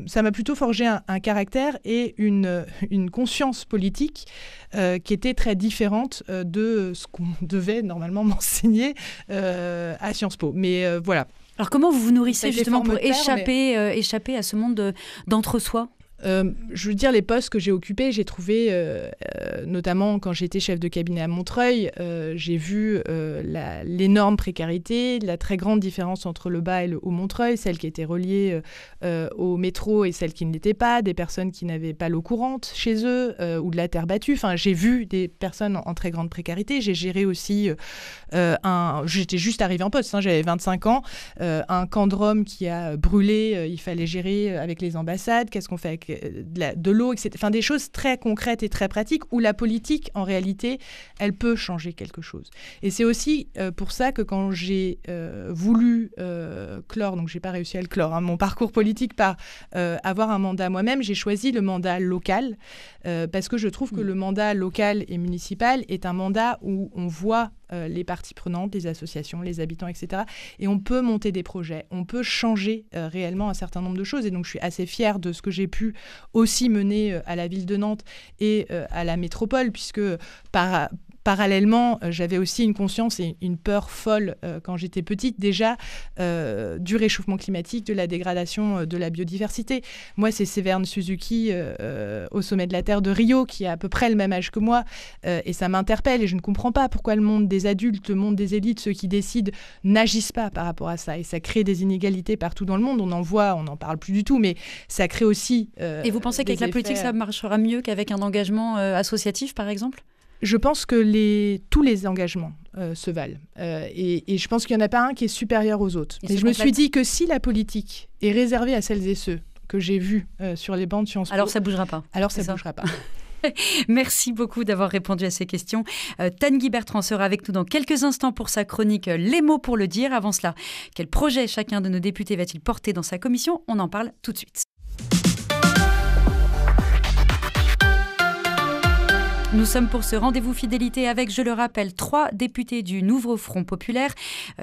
Speaker 4: ça m'a plutôt forgé un caractère et une conscience politique qui était très différente de ce qu'on devait normalement m'enseigner à Sciences Po. Mais voilà.
Speaker 1: Alors comment vous vous nourrissez justement pour échapper à ce monde d'entre-soi ?
Speaker 4: Je veux dire, les postes que j'ai occupés, j'ai trouvé, notamment quand j'étais chef de cabinet à Montreuil, j'ai vu l'énorme précarité, la très grande différence entre le bas et le haut Montreuil, celle qui était reliée au métro et celle qui ne l'était pas, des personnes qui n'avaient pas l'eau courante chez eux ou de la terre battue. Enfin, j'ai vu des personnes en très grande précarité. J'ai géré aussi j'étais juste arrivée en poste, j'avais 25 ans, un camp de Rome qui a brûlé, il fallait gérer avec les ambassades, qu'est-ce qu'on fait avec de l'eau, etc. Enfin, des choses très concrètes et très pratiques où la politique, en réalité, elle peut changer quelque chose. Et c'est aussi pour ça que quand j'ai voulu clore, donc j'ai pas réussi à le clore, mon parcours politique par avoir un mandat moi-même, j'ai choisi le mandat local parce que je trouve que le mandat local et municipal est un mandat où on voit les parties prenantes, les associations, les habitants, etc. Et on peut monter des projets, on peut changer réellement un certain nombre de choses. Et donc, je suis assez fière de ce que j'ai pu aussi mener à la ville de Nantes et à la métropole, puisque parallèlement, j'avais aussi une conscience et une peur folle quand j'étais petite déjà du réchauffement climatique, de la dégradation de la biodiversité. Moi, c'est Severn Suzuki au sommet de la Terre de Rio qui a à peu près le même âge que moi et ça m'interpelle et je ne comprends pas pourquoi le monde des adultes, le monde des élites, ceux qui décident, n'agissent pas par rapport à ça. Et ça crée des inégalités partout dans le monde. On en voit, on n'en parle plus du tout, mais ça crée aussi
Speaker 1: et vous pensez qu'avec la politique, ça marchera mieux qu'avec un engagement associatif, par exemple ?
Speaker 4: Je pense que tous les engagements se valent. Et je pense qu'il n'y en a pas un qui est supérieur aux autres. Et je me suis dit que si la politique est réservée à celles et ceux que j'ai vus sur les bancs de Sciences Po...
Speaker 1: Alors ça ne bougera pas.
Speaker 4: Alors ça ne bougera pas.
Speaker 1: Merci beaucoup d'avoir répondu à ces questions. Tanguy Bertrand sera avec nous dans quelques instants pour sa chronique Les mots pour le dire. Avant cela, quel projet chacun de nos députés va-t-il porter dans sa commission ? On en parle tout de suite. Nous sommes pour ce rendez-vous fidélité avec, je le rappelle, 3 députés du Nouveau Front Populaire,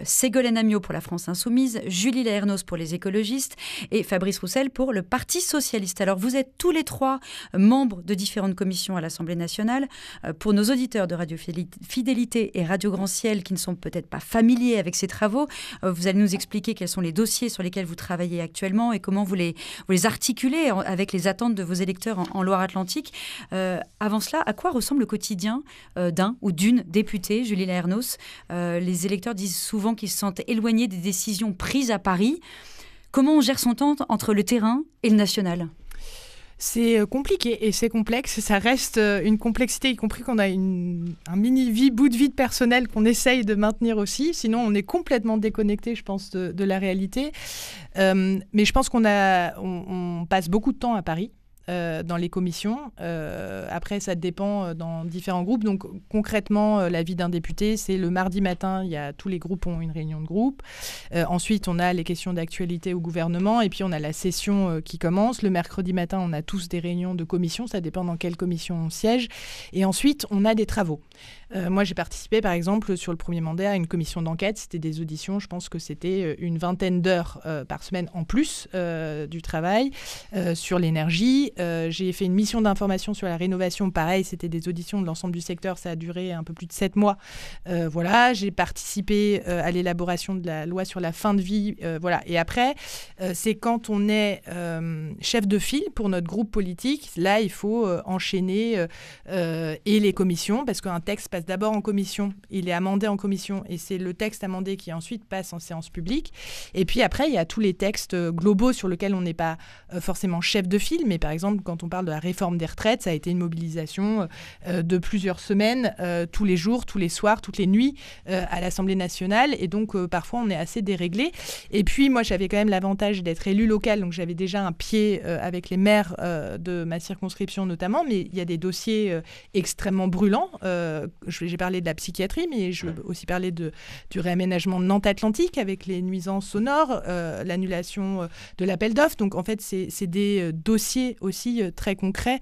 Speaker 1: Ségolène Amiot pour la France Insoumise, Julie Laernos pour les écologistes et Fabrice Roussel pour le Parti Socialiste. Alors vous êtes tous les 3 membres de différentes commissions à l'Assemblée nationale. Pour nos auditeurs de Radio Fidélité et Radio Grand Ciel qui ne sont peut-être pas familiers avec ces travaux, vous allez nous expliquer quels sont les dossiers sur lesquels vous travaillez actuellement et comment vous les articulez avec les attentes de vos électeurs en Loire-Atlantique. Avant cela, à quoi ressemble le quotidien d'un ou d'une députée, Julie Laernos? Les électeurs disent souvent qu'ils se sentent éloignés des décisions prises à Paris. Comment on gère son temps entre le terrain et le national?
Speaker 4: C'est compliqué et c'est complexe. Ça reste une complexité, y compris qu'on a un mini bout de vie personnel qu'on essaye de maintenir aussi. Sinon, on est complètement déconnecté, je pense, de la réalité. Mais je pense qu'on passe beaucoup de temps à Paris. Dans les commissions. Après, ça dépend dans différents groupes. Donc, concrètement, la vie d'un député, c'est le mardi matin, tous les groupes ont une réunion de groupe. Ensuite, on a les questions d'actualité au gouvernement. Et puis, on a la session qui commence. Le mercredi matin, on a tous des réunions de commission. Ça dépend dans quelle commission on siège. Et ensuite, on a des travaux. Moi, j'ai participé, par exemple, sur le premier mandat à une commission d'enquête. C'était des auditions. Je pense que c'était une vingtaine d'heures par semaine en plus du travail sur l'énergie. J'ai fait une mission d'information sur la rénovation. Pareil, c'était des auditions de l'ensemble du secteur. Ça a duré un peu plus de 7 mois. Voilà, j'ai participé à l'élaboration de la loi sur la fin de vie. Voilà. Et après, c'est quand on est chef de file pour notre groupe politique. Là, il faut enchaîner et les commissions, parce qu'un texte passe d'abord en commission. Il est amendé en commission et c'est le texte amendé qui ensuite passe en séance publique. Et puis après, il y a tous les textes globaux sur lesquels on n'est pas forcément chef de file, mais par exemple, quand on parle de la réforme des retraites, ça a été une mobilisation de plusieurs semaines, tous les jours, tous les soirs, toutes les nuits à l'Assemblée nationale. Et donc, parfois, on est assez déréglé. Et puis, moi, j'avais quand même l'avantage d'être élu local. Donc, j'avais déjà un pied avec les maires de ma circonscription notamment. Mais il y a des dossiers extrêmement brûlants. J'ai parlé de la psychiatrie, mais je veux aussi parler du réaménagement de Nantes-Atlantique avec les nuisances sonores, l'annulation de l'appel d'offres. Donc, en fait, c'est des dossiers aussi très concrets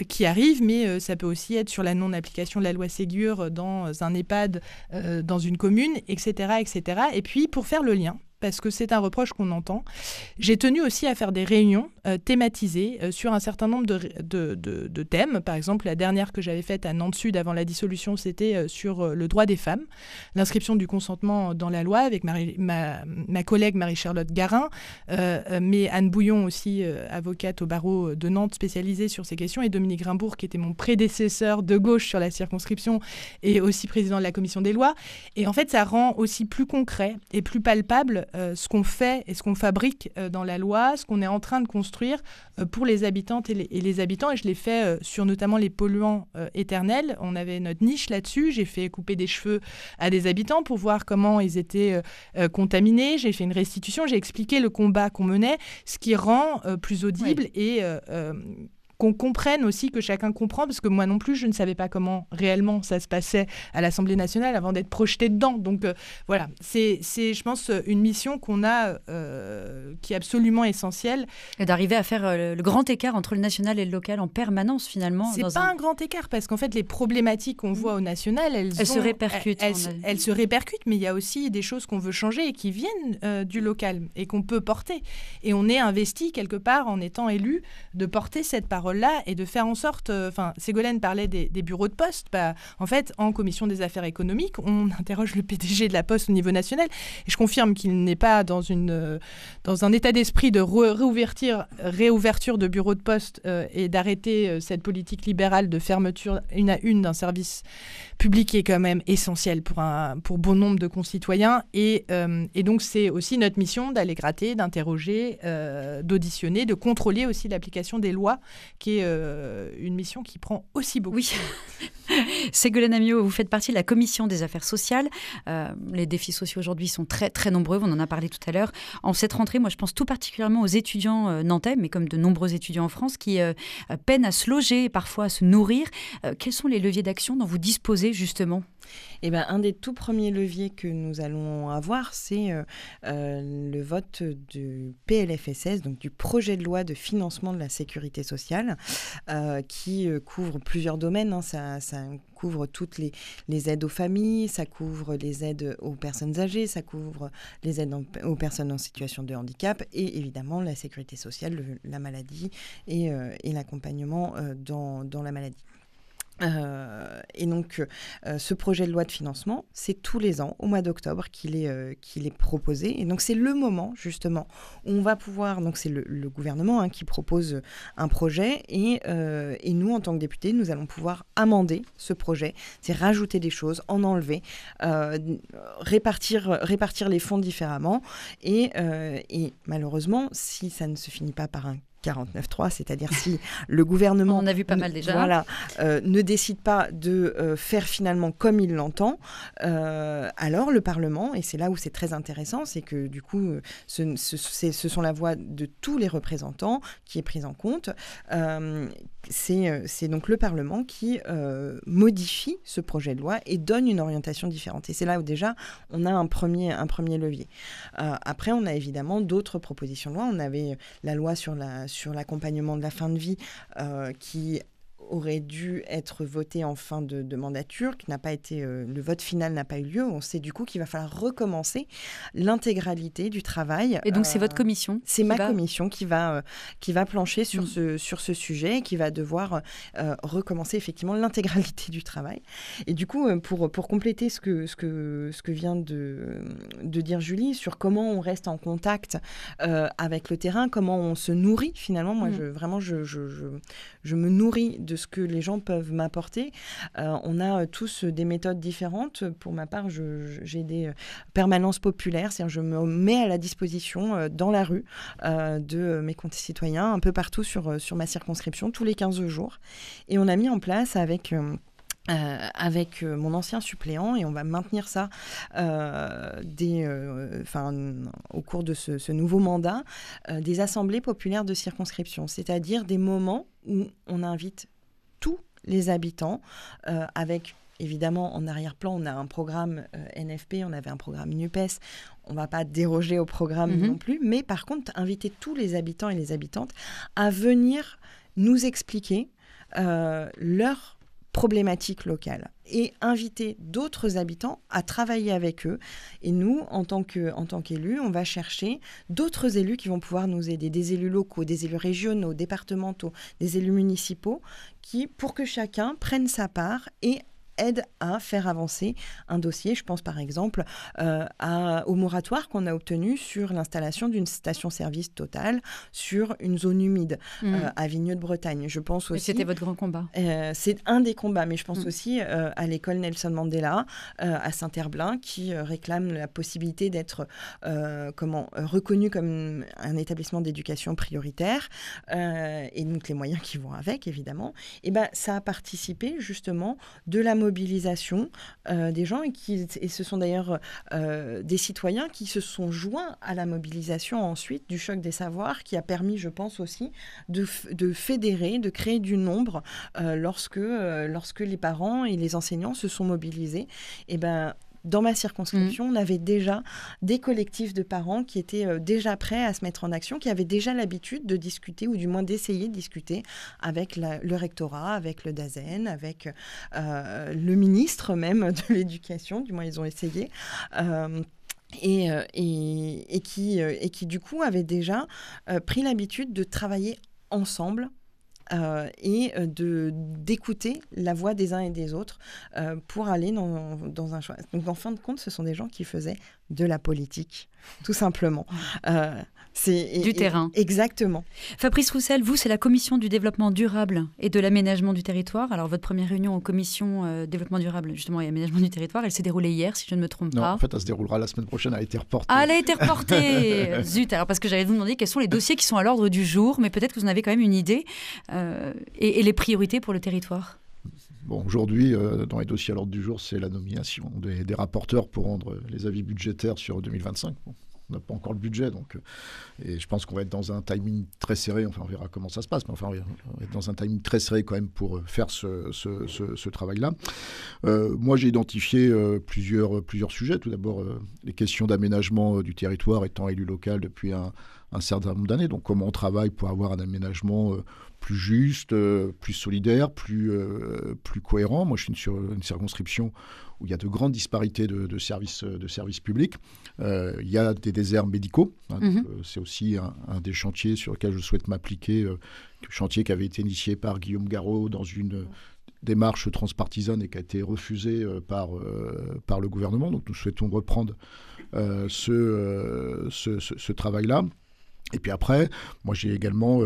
Speaker 4: qui arrivent, mais ça peut aussi être sur la non-application de la loi Ségur dans un EHPAD, dans une commune, etc., etc. Et puis, pour faire le lien, parce que c'est un reproche qu'on entend, j'ai tenu aussi à faire des réunions thématisées sur un certain nombre de thèmes. Par exemple, la dernière que j'avais faite à Nantes-Sud avant la dissolution, c'était sur le droit des femmes, l'inscription du consentement dans la loi avec ma collègue Marie-Charlotte Garin, mais Anne Bouillon aussi, avocate au barreau de Nantes spécialisée sur ces questions, et Dominique Rimbourg, qui était mon prédécesseur de gauche sur la circonscription et aussi président de la commission des lois. Et en fait, ça rend aussi plus concret et plus palpable ce qu'on fait et ce qu'on fabrique dans la loi, ce qu'on est en train de construire pour les habitantes et les habitants. Et je l'ai fait sur notamment les polluants éternels. On avait notre niche là-dessus. J'ai fait couper des cheveux à des habitants pour voir comment ils étaient contaminés. J'ai fait une restitution. J'ai expliqué le combat qu'on menait, ce qui rend plus audible et qu'on comprenne aussi, que chacun comprend, parce que moi non plus, je ne savais pas comment réellement ça se passait à l'Assemblée nationale avant d'être projeté dedans. Donc voilà, c'est, je pense, une mission qu'on a qui est absolument essentielle.
Speaker 1: Et d'arriver à faire le grand écart entre le national et le local en permanence, finalement.
Speaker 4: C'est pas un grand écart, parce qu'en fait, les problématiques qu'on voit au national, elles
Speaker 1: se répercutent.
Speaker 4: Elles se répercutent, mais il y a aussi des choses qu'on veut changer et qui viennent du local et qu'on peut porter. Et on est investi quelque part, en étant élu, de porter cette parole là et de faire en sorte, Ségolène parlait des bureaux de poste, en fait, en commission des affaires économiques, on interroge le PDG de la Poste au niveau national, et je confirme qu'il n'est pas dans un état d'esprit de réouverture de bureaux de poste et d'arrêter cette politique libérale de fermeture une à une d'un service public qui est quand même essentiel pour bon nombre de concitoyens, et donc c'est aussi notre mission d'aller gratter, d'interroger, d'auditionner, de contrôler aussi l'application des lois, qui est une mission qui prend aussi beaucoup.
Speaker 1: Oui. Ségolène Amiot, vous faites partie de la commission des affaires sociales. Les défis sociaux aujourd'hui sont très, très nombreux, on en a parlé tout à l'heure. En cette rentrée, moi je pense tout particulièrement aux étudiants nantais, mais comme de nombreux étudiants en France, qui peinent à se loger et parfois à se nourrir. Quels sont les leviers d'action dont vous disposez justement ?
Speaker 2: Eh ben, un des tout premiers leviers que nous allons avoir, c'est le vote du PLFSS, donc du projet de loi de financement de la sécurité sociale, qui couvre plusieurs domaines. Hein. Ça couvre toutes les aides aux familles, ça couvre les aides aux personnes âgées, ça couvre les aides aux personnes en situation de handicap et évidemment la sécurité sociale, la maladie et l'accompagnement dans la maladie. Et donc, ce projet de loi de financement, c'est tous les ans, au mois d'octobre, qu'il est proposé. Et donc, c'est le moment, justement, où on va pouvoir... Donc, c'est le gouvernement qui propose un projet. Et nous, en tant que députés, nous allons pouvoir amender ce projet. C'est rajouter des choses, en enlever, répartir les fonds différemment. Et malheureusement, si ça ne se finit pas par un 49.3, c'est-à-dire si le gouvernement...
Speaker 1: On en a vu pas mal déjà.
Speaker 2: Voilà, ne décide pas de faire finalement comme il l'entend, alors le Parlement, et c'est là où c'est très intéressant, c'est que du coup, ce sont la voix de tous les représentants qui est prise en compte. C'est donc le Parlement qui modifie ce projet de loi et donne une orientation différente. Et c'est là où déjà, on a un premier levier. Après, on a évidemment d'autres propositions de loi. On avait la loi sur l'accompagnement de la fin de vie qui aurait dû être voté en fin de mandature, qui n'a pas été, le vote final n'a pas eu lieu. On sait du coup qu'il va falloir recommencer l'intégralité du travail.
Speaker 1: Et donc c'est votre commission?
Speaker 2: C'est ma commission qui va plancher sur ce sujet et qui va devoir recommencer effectivement l'intégralité du travail. Et du coup, pour compléter ce que vient de dire Julie sur comment on reste en contact avec le terrain, comment on se nourrit finalement. Moi, je me nourris de ce que les gens peuvent m'apporter. On a tous des méthodes différentes. Pour ma part, j'ai des permanences populaires, c'est-à-dire je me mets à la disposition dans la rue de mes concitoyens un peu partout sur ma circonscription tous les 15 jours. Et on a mis en place avec mon ancien suppléant, et on va maintenir ça au cours de ce nouveau mandat, des assemblées populaires de circonscription, c'est-à-dire des moments où on invite tous les habitants avec... Évidemment, en arrière-plan, on a un programme NFP, on avait un programme NUPES. On ne va pas déroger au programme non plus. Mais par contre, inviter tous les habitants et les habitantes à venir nous expliquer leurs problématiques locales et inviter d'autres habitants à travailler avec eux. Et nous, en tant qu'élus, on va chercher d'autres élus qui vont pouvoir nous aider, des élus locaux, des élus régionaux, départementaux, des élus municipaux, pour que chacun prenne sa part et aide à faire avancer un dossier. Je pense par exemple au moratoire qu'on a obtenu sur l'installation d'une station-service Total sur une zone humide à Vigneux de Bretagne. Je pense aussi...
Speaker 1: C'était votre grand combat.
Speaker 2: C'est un des combats, mais je pense aussi à l'école Nelson Mandela à Saint-Herblain qui réclame la possibilité d'être reconnu comme un établissement d'éducation prioritaire et donc les moyens qui vont avec, évidemment. Et ça a participé justement de la mobilisation des gens et ce sont d'ailleurs des citoyens qui se sont joints à la mobilisation ensuite du choc des savoirs qui a permis, je pense aussi, de fédérer, de créer du nombre lorsque les parents et les enseignants se sont mobilisés. Et dans ma circonscription, on avait déjà des collectifs de parents qui étaient déjà prêts à se mettre en action, qui avaient déjà l'habitude de discuter, ou du moins d'essayer de discuter avec le rectorat, avec le DAZEN, avec le ministre même de l'Éducation, du moins ils ont essayé. Et qui du coup avaient déjà pris l'habitude de travailler ensemble et d'écouter la voix des uns et des autres pour aller dans un choix. Donc en fin de compte, ce sont des gens qui faisaient de la politique, tout simplement.
Speaker 1: Du terrain.
Speaker 2: Exactement.
Speaker 1: Fabrice Roussel, vous, c'est la commission du développement durable et de l'aménagement du territoire. Alors, votre première réunion en commission développement durable, justement, et aménagement du territoire, elle s'est déroulée hier, si je ne me trompe pas.
Speaker 3: Non, en fait, elle se déroulera la semaine prochaine, elle a été reportée.
Speaker 1: Ah, elle a été reportée. Zut, alors parce que j'allais vous demander quels sont les dossiers qui sont à l'ordre du jour, mais peut-être que vous en avez quand même une idée, et les priorités pour le territoire.
Speaker 3: Bon, aujourd'hui, dans les dossiers à l'ordre du jour, c'est la nomination des rapporteurs pour rendre les avis budgétaires sur 2025. Bon, on n'a pas encore le budget, donc, et je pense qu'on va être dans un timing très serré. Enfin, on verra comment ça se passe, mais enfin, on va être dans un timing très serré quand même pour faire ce travail-là. Moi, j'ai identifié plusieurs sujets. Tout d'abord, les questions d'aménagement du territoire, étant élu local depuis un certain nombre d'années. Donc, comment on travaille pour avoir un aménagement plus juste, plus solidaire, plus cohérent. Moi, je suis sur une circonscription où il y a de grandes disparités de services publics. Il y a des déserts médicaux. Hein, donc, c'est aussi un des chantiers sur lesquels je souhaite m'appliquer. Chantier qui avait été initié par Guillaume Garot dans une démarche transpartisane et qui a été refusée par le gouvernement. Donc, nous souhaitons reprendre ce travail-là. Et puis après, moi j'ai également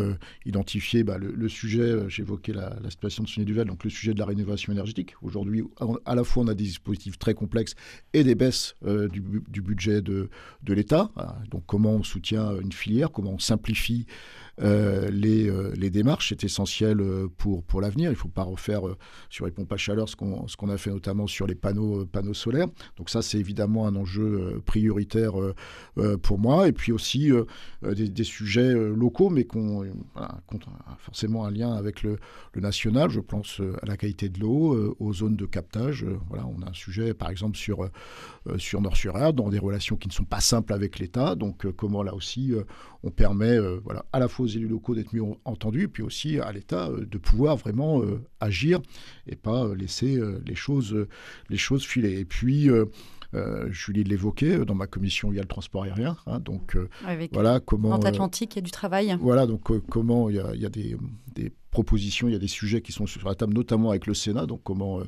Speaker 3: identifié le sujet, j'évoquais la situation de Sonia Duval, donc le sujet de la rénovation énergétique. Aujourd'hui, à la fois on a des dispositifs très complexes et des baisses du budget de l'État. Donc comment on soutient une filière, comment on simplifie les démarches, c'est essentiel pour l'avenir. Il ne faut pas refaire sur les pompes à chaleur ce qu'on a fait notamment sur les panneaux solaires. Donc ça, c'est évidemment un enjeu prioritaire pour moi. Et puis aussi des sujets locaux, mais qui ont forcément un lien avec le national. Je pense à la qualité de l'eau, aux zones de captage. Voilà, on a un sujet, par exemple, sur Nord-sur-Erdre, dans des relations qui ne sont pas simples avec l'État. Donc comment là aussi on permet à la fois aux élus locaux d'être mieux entendus, et puis aussi à l'État de pouvoir vraiment agir et pas laisser les choses filer. Et puis, Julie l'évoquait, dans ma commission, il y a le transport aérien. Hein, donc, voilà comment...
Speaker 1: Dans Atlantique, il y a du travail.
Speaker 3: Voilà, donc comment il y a des propositions, il y a des sujets qui sont sur la table, notamment avec le Sénat. Donc comment,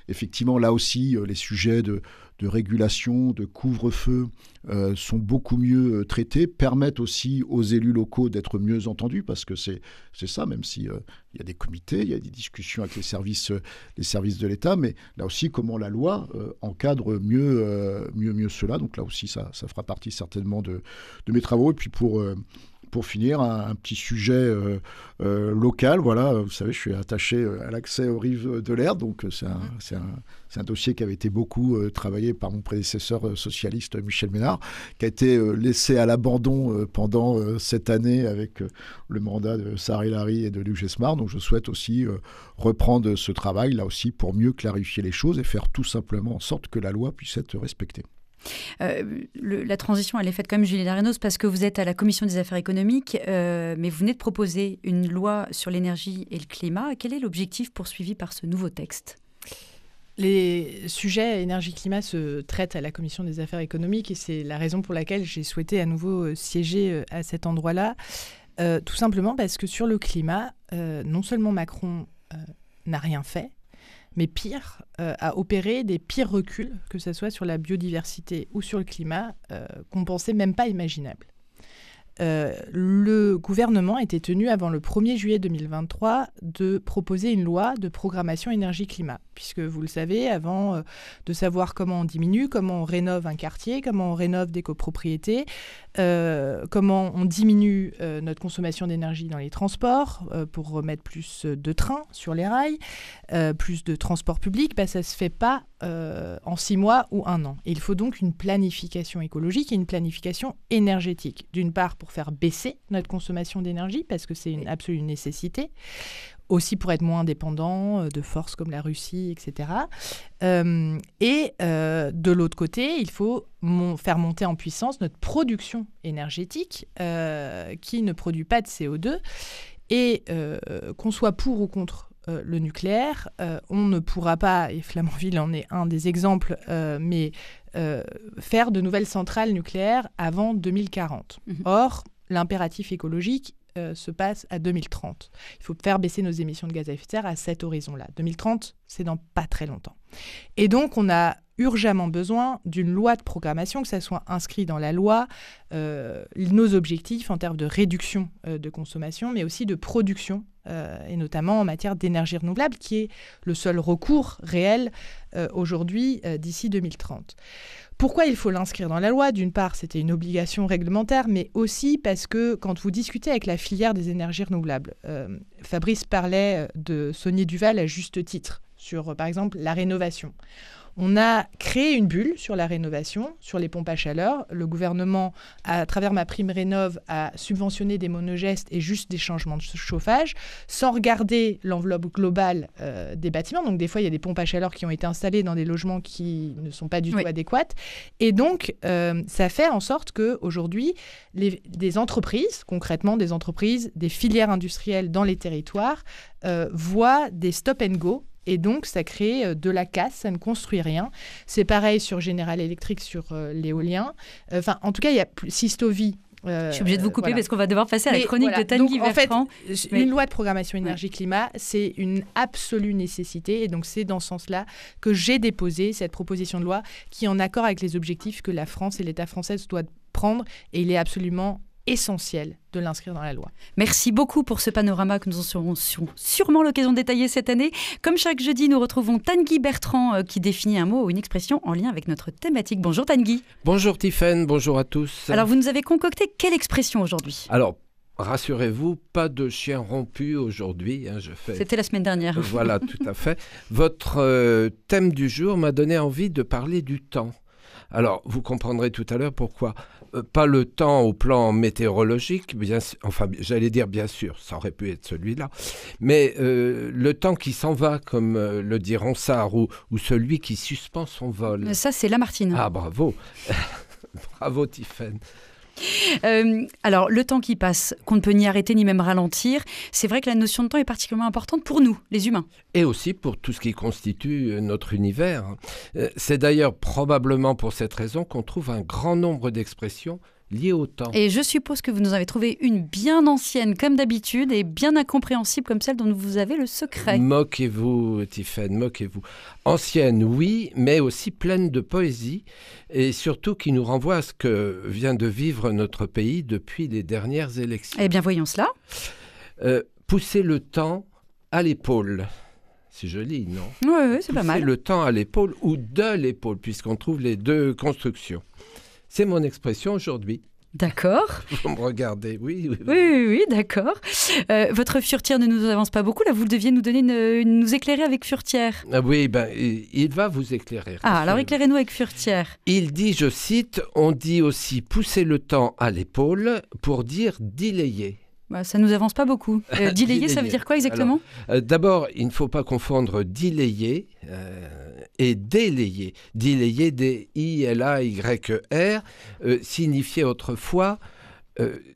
Speaker 3: effectivement, là aussi, les sujets de régulation, de couvre-feu sont beaucoup mieux traités, permettent aussi aux élus locaux d'être mieux entendus, parce que c'est ça, même si il y a des comités, il y a des discussions avec les services de l'État, mais là aussi, comment la loi encadre mieux cela. Donc là aussi, ça fera partie certainement de mes travaux. Et puis pour finir, un petit sujet local. Voilà, vous savez, je suis attaché à l'accès aux rives de l'Erdre, donc c'est un dossier qui avait été beaucoup travaillé par mon prédécesseur socialiste Michel Ménard, qui a été laissé à l'abandon pendant cette année avec le mandat de Sarah El-Haïry et de Luc Gesmar. Donc je souhaite aussi reprendre ce travail, là aussi, pour mieux clarifier les choses et faire tout simplement en sorte que la loi puisse être respectée.
Speaker 1: La transition, elle est faite quand même, Julie Darrenos, parce que vous êtes à la Commission des affaires économiques, mais vous venez de proposer une loi sur l'énergie et le climat. Quel est l'objectif poursuivi par ce nouveau texte ?
Speaker 4: Les sujets énergie-climat se traitent à la Commission des affaires économiques et c'est la raison pour laquelle j'ai souhaité à nouveau siéger à cet endroit-là. Tout simplement parce que sur le climat, non seulement Macron n'a rien fait, mais pire, a opéré des pires reculs, que ce soit sur la biodiversité ou sur le climat, qu'on ne pensait même pas imaginables. Le gouvernement était tenu, avant le 1er juillet 2023, de proposer une loi de programmation énergie-climat. Puisque, vous le savez, avant de savoir comment on diminue, comment on rénove un quartier, comment on rénove des copropriétés, comment on diminue notre consommation d'énergie dans les transports pour remettre plus de trains sur les rails, plus de transports publics, ça ne se fait pas en 6 mois ou 1 an. Et il faut donc une planification écologique et une planification énergétique. D'une part, pour faire baisser notre consommation d'énergie, parce que c'est une absolue nécessité, aussi pour être moins dépendant de forces comme la Russie, etc. De l'autre côté, il faut faire monter en puissance notre production énergétique qui ne produit pas de CO2. Et qu'on soit pour ou contre le nucléaire, on ne pourra pas, et Flamanville en est un des exemples, mais faire de nouvelles centrales nucléaires avant 2040. Or, l'impératif écologique se passe à 2030. Il faut faire baisser nos émissions de gaz à effet de serre à cet horizon-là. 2030, c'est dans pas très longtemps. Et donc, on a urgemment besoin d'une loi de programmation, que ça soit inscrit dans la loi, nos objectifs en termes de réduction de consommation, mais aussi de production, et notamment en matière d'énergie renouvelable, qui est le seul recours réel aujourd'hui d'ici 2030. Pourquoi il faut l'inscrire dans la loi ? D'une part, c'était une obligation réglementaire, mais aussi parce que quand vous discutez avec la filière des énergies renouvelables, Fabrice parlait de Sonia Duval à juste titre sur, par exemple, la rénovation. On a créé une bulle sur la rénovation, sur les pompes à chaleur. Le gouvernement, à travers MaPrimeRénov', a subventionné des monogestes et juste des changements de chauffage, sans regarder l'enveloppe globale des bâtiments. Donc, des fois, il y a des pompes à chaleur qui ont été installées dans des logements qui ne sont pas du tout adéquates. Et donc, ça fait en sorte qu'aujourd'hui, des entreprises, concrètement des entreprises, des filières industrielles dans les territoires, voient des stop and go. Et donc, ça crée de la casse, ça ne construit rien. C'est pareil sur General Electric, sur l'éolien. Enfin, en tout cas, il y a Systovi.
Speaker 1: Je suis obligée de vous couper parce qu'on va devoir passer à la chronique de Tanguy Bertrand.
Speaker 4: En fait, une loi de programmation énergie-climat, c'est une absolue nécessité. Et donc, c'est dans ce sens-là que j'ai déposé cette proposition de loi qui est en accord avec les objectifs que la France et l'État français doivent prendre. Et il est absolument essentiel de l'inscrire dans la loi.
Speaker 1: Merci beaucoup pour ce panorama que nous aurons sûrement l'occasion de détailler cette année. Comme chaque jeudi, nous retrouvons Tanguy Bertrand qui définit un mot ou une expression en lien avec notre thématique. Bonjour Tanguy.
Speaker 8: Bonjour Tiffaine, bonjour à tous.
Speaker 1: Alors vous nous avez concocté quelle expression aujourd'hui ?
Speaker 8: Alors, rassurez-vous, pas de chien rompu aujourd'hui.
Speaker 1: C'était la semaine dernière.
Speaker 8: Voilà, tout à fait. Votre thème du jour m'a donné envie de parler du temps. Alors, vous comprendrez tout à l'heure pourquoi. Pas le temps au plan météorologique, j'allais dire bien sûr, ça aurait pu être celui-là, mais le temps qui s'en va, comme le dit Ronsard, ou celui qui suspend son vol.
Speaker 1: Ça, c'est Lamartine.
Speaker 8: Ah, bravo. Bravo, Tiffaine.
Speaker 1: Alors, le temps qui passe, qu'on ne peut ni arrêter ni même ralentir, c'est vrai que la notion de temps est particulièrement importante pour nous, les humains.
Speaker 8: Et aussi pour tout ce qui constitue notre univers. C'est d'ailleurs probablement pour cette raison qu'on trouve un grand nombre d'expressions liées au temps.
Speaker 1: Et je suppose que vous nous avez trouvé une bien ancienne, comme d'habitude, et bien incompréhensible comme celle dont vous avez le secret.
Speaker 8: Moquez-vous, Tiffaine, moquez-vous. Ancienne, oui, mais aussi pleine de poésie, et surtout qui nous renvoie à ce que vient de vivre notre pays depuis les dernières élections.
Speaker 1: Eh bien, voyons cela.
Speaker 8: Pousser le temps à l'épaule. C'est joli, non ?
Speaker 1: Oui, c'est pas mal.
Speaker 8: Pousser le temps à l'épaule ou de l'épaule, puisqu'on trouve les deux constructions. C'est mon expression aujourd'hui.
Speaker 1: D'accord.
Speaker 8: Vous me regardez, oui.
Speaker 1: Oui, d'accord. Votre furetière ne nous avance pas beaucoup. Là, vous deviez nous donner nous éclairer avec furetière.
Speaker 8: Ah oui, il va vous éclairer.
Speaker 1: Ah, alors éclairez-nous avec furetière.
Speaker 8: Il dit, je cite, on dit aussi pousser le temps à l'épaule pour dire dilayer.
Speaker 1: Ça ne nous avance pas beaucoup. Dilayer, ça veut dire quoi exactement ?
Speaker 8: Alors, d'abord, il ne faut pas confondre dilayer et délayer. Dilayer, D-I-L-A-Y-E-R, signifiait autrefois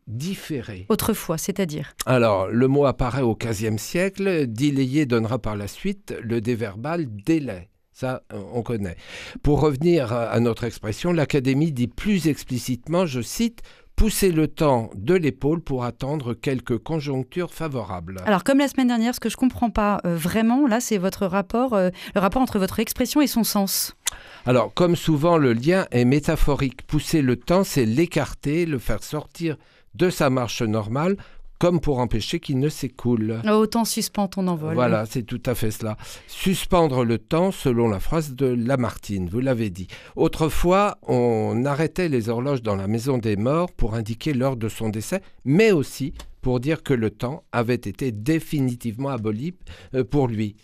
Speaker 8: différer.
Speaker 1: Autrefois, c'est-à-dire ?
Speaker 8: Alors, le mot apparaît au XVe siècle. Dilayer donnera par la suite le déverbal délai. Ça, on connaît. Pour revenir à notre expression, l'Académie dit plus explicitement, je cite, pousser le temps de l'épaule pour attendre quelques conjonctures favorables.
Speaker 1: Alors, comme la semaine dernière, ce que je ne comprends pas vraiment, là, c'est votre rapport, le rapport entre votre expression et son sens.
Speaker 8: Alors, comme souvent, le lien est métaphorique. Pousser le temps, c'est l'écarter, le faire sortir de sa marche normale, comme pour empêcher qu'il ne s'écoule.
Speaker 1: Autant suspend ton envol.
Speaker 8: Voilà, c'est tout à fait cela. Suspendre le temps, selon la phrase de Lamartine, vous l'avez dit. Autrefois, on arrêtait les horloges dans la maison des morts pour indiquer l'heure de son décès, mais aussi pour dire que le temps avait été définitivement aboli pour lui.